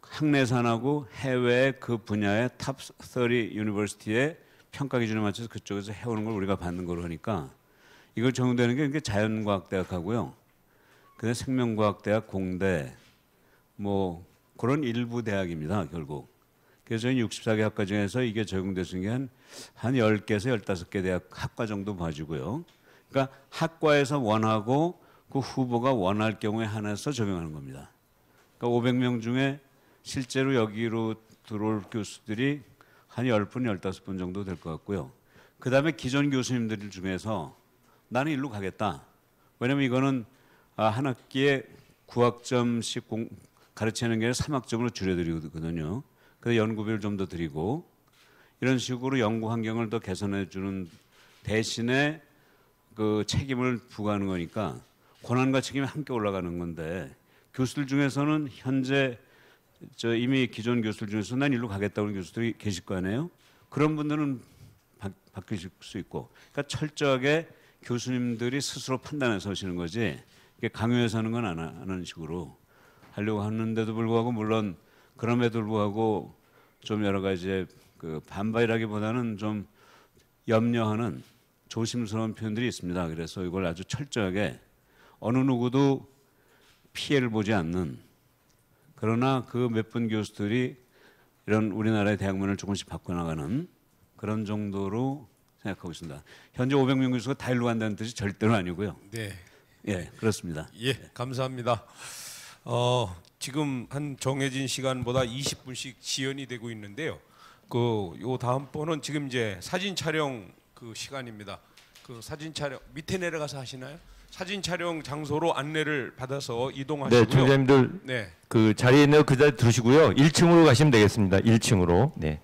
학내산하고 해외 그 분야의 탑 30 유니버시티의 평가 기준에 맞춰서 그쪽에서 해오는 걸 우리가 받는 거로 하니까 이걸 적용되는 게 자연과학대학하고요. 그다음에 생명과학대학, 공대 뭐 그런 일부 대학입니다. 결국. 그래서 저희 64개 학과 중에서 이게 적용될 수 있는 게 한 10개에서 15개 대학 학과 정도 봐주고요. 그러니까 학과에서 원하고 그 후보가 원할 경우에 한해서 적용하는 겁니다. 그러니까 500명 중에 실제로 여기로 들어올 교수들이 한 10분, 15분 정도 될 것 같고요. 그다음에 기존 교수님들 중에서 나는 일로 가겠다. 왜냐면 이거는 한 학기에 9학점씩 가르치는 게 3학점으로 줄여드리거든요. 그래서 연구비를 좀 더 드리고 이런 식으로 연구 환경을 더 개선해 주는 대신에 그 책임을 부과하는 거니까 권한과 책임이 함께 올라가는 건데 교수들 중에서는 현재 이미 기존 교수들 중에서 난 일로 가겠다고 하는 교수들이 계실 거 아니에요? 그런 분들은 바뀌실 수 있고 그러니까 철저하게 교수님들이 스스로 판단해서 하시는 거지 강요해서 하는 건 안 하는 식으로 하려고 하는데도 불구하고 물론 그럼에도 불구하고 좀 여러 가지 그 반발이라기보다는 좀 염려하는 조심스러운 표현들이 있습니다. 그래서 이걸 아주 철저하게 어느 누구도 피해를 보지 않는 그러나 그 몇 분 교수들이 이런 우리나라의 대학문을 조금씩 바꿔나가는 그런 정도로 생각하고 있습니다. 현재 500명 교수가 다 일로 간다는 뜻이 절대로 아니고요. 네. 예, 그렇습니다. 예, 감사합니다. 지금 한 정해진 시간보다 20분씩 지연이 되고 있는데요. 요 다음 번은 지금 이제 사진 촬영 그 시간입니다. 그 사진 촬영 밑에 내려가서 하시나요? 사진 촬영 장소로 안내를 받아서 네, 이동하시고요. 총장님들 네. 그 자리에 있는 그 자리 두시고요. 1층으로 가시면 되겠습니다. 1층으로. 네.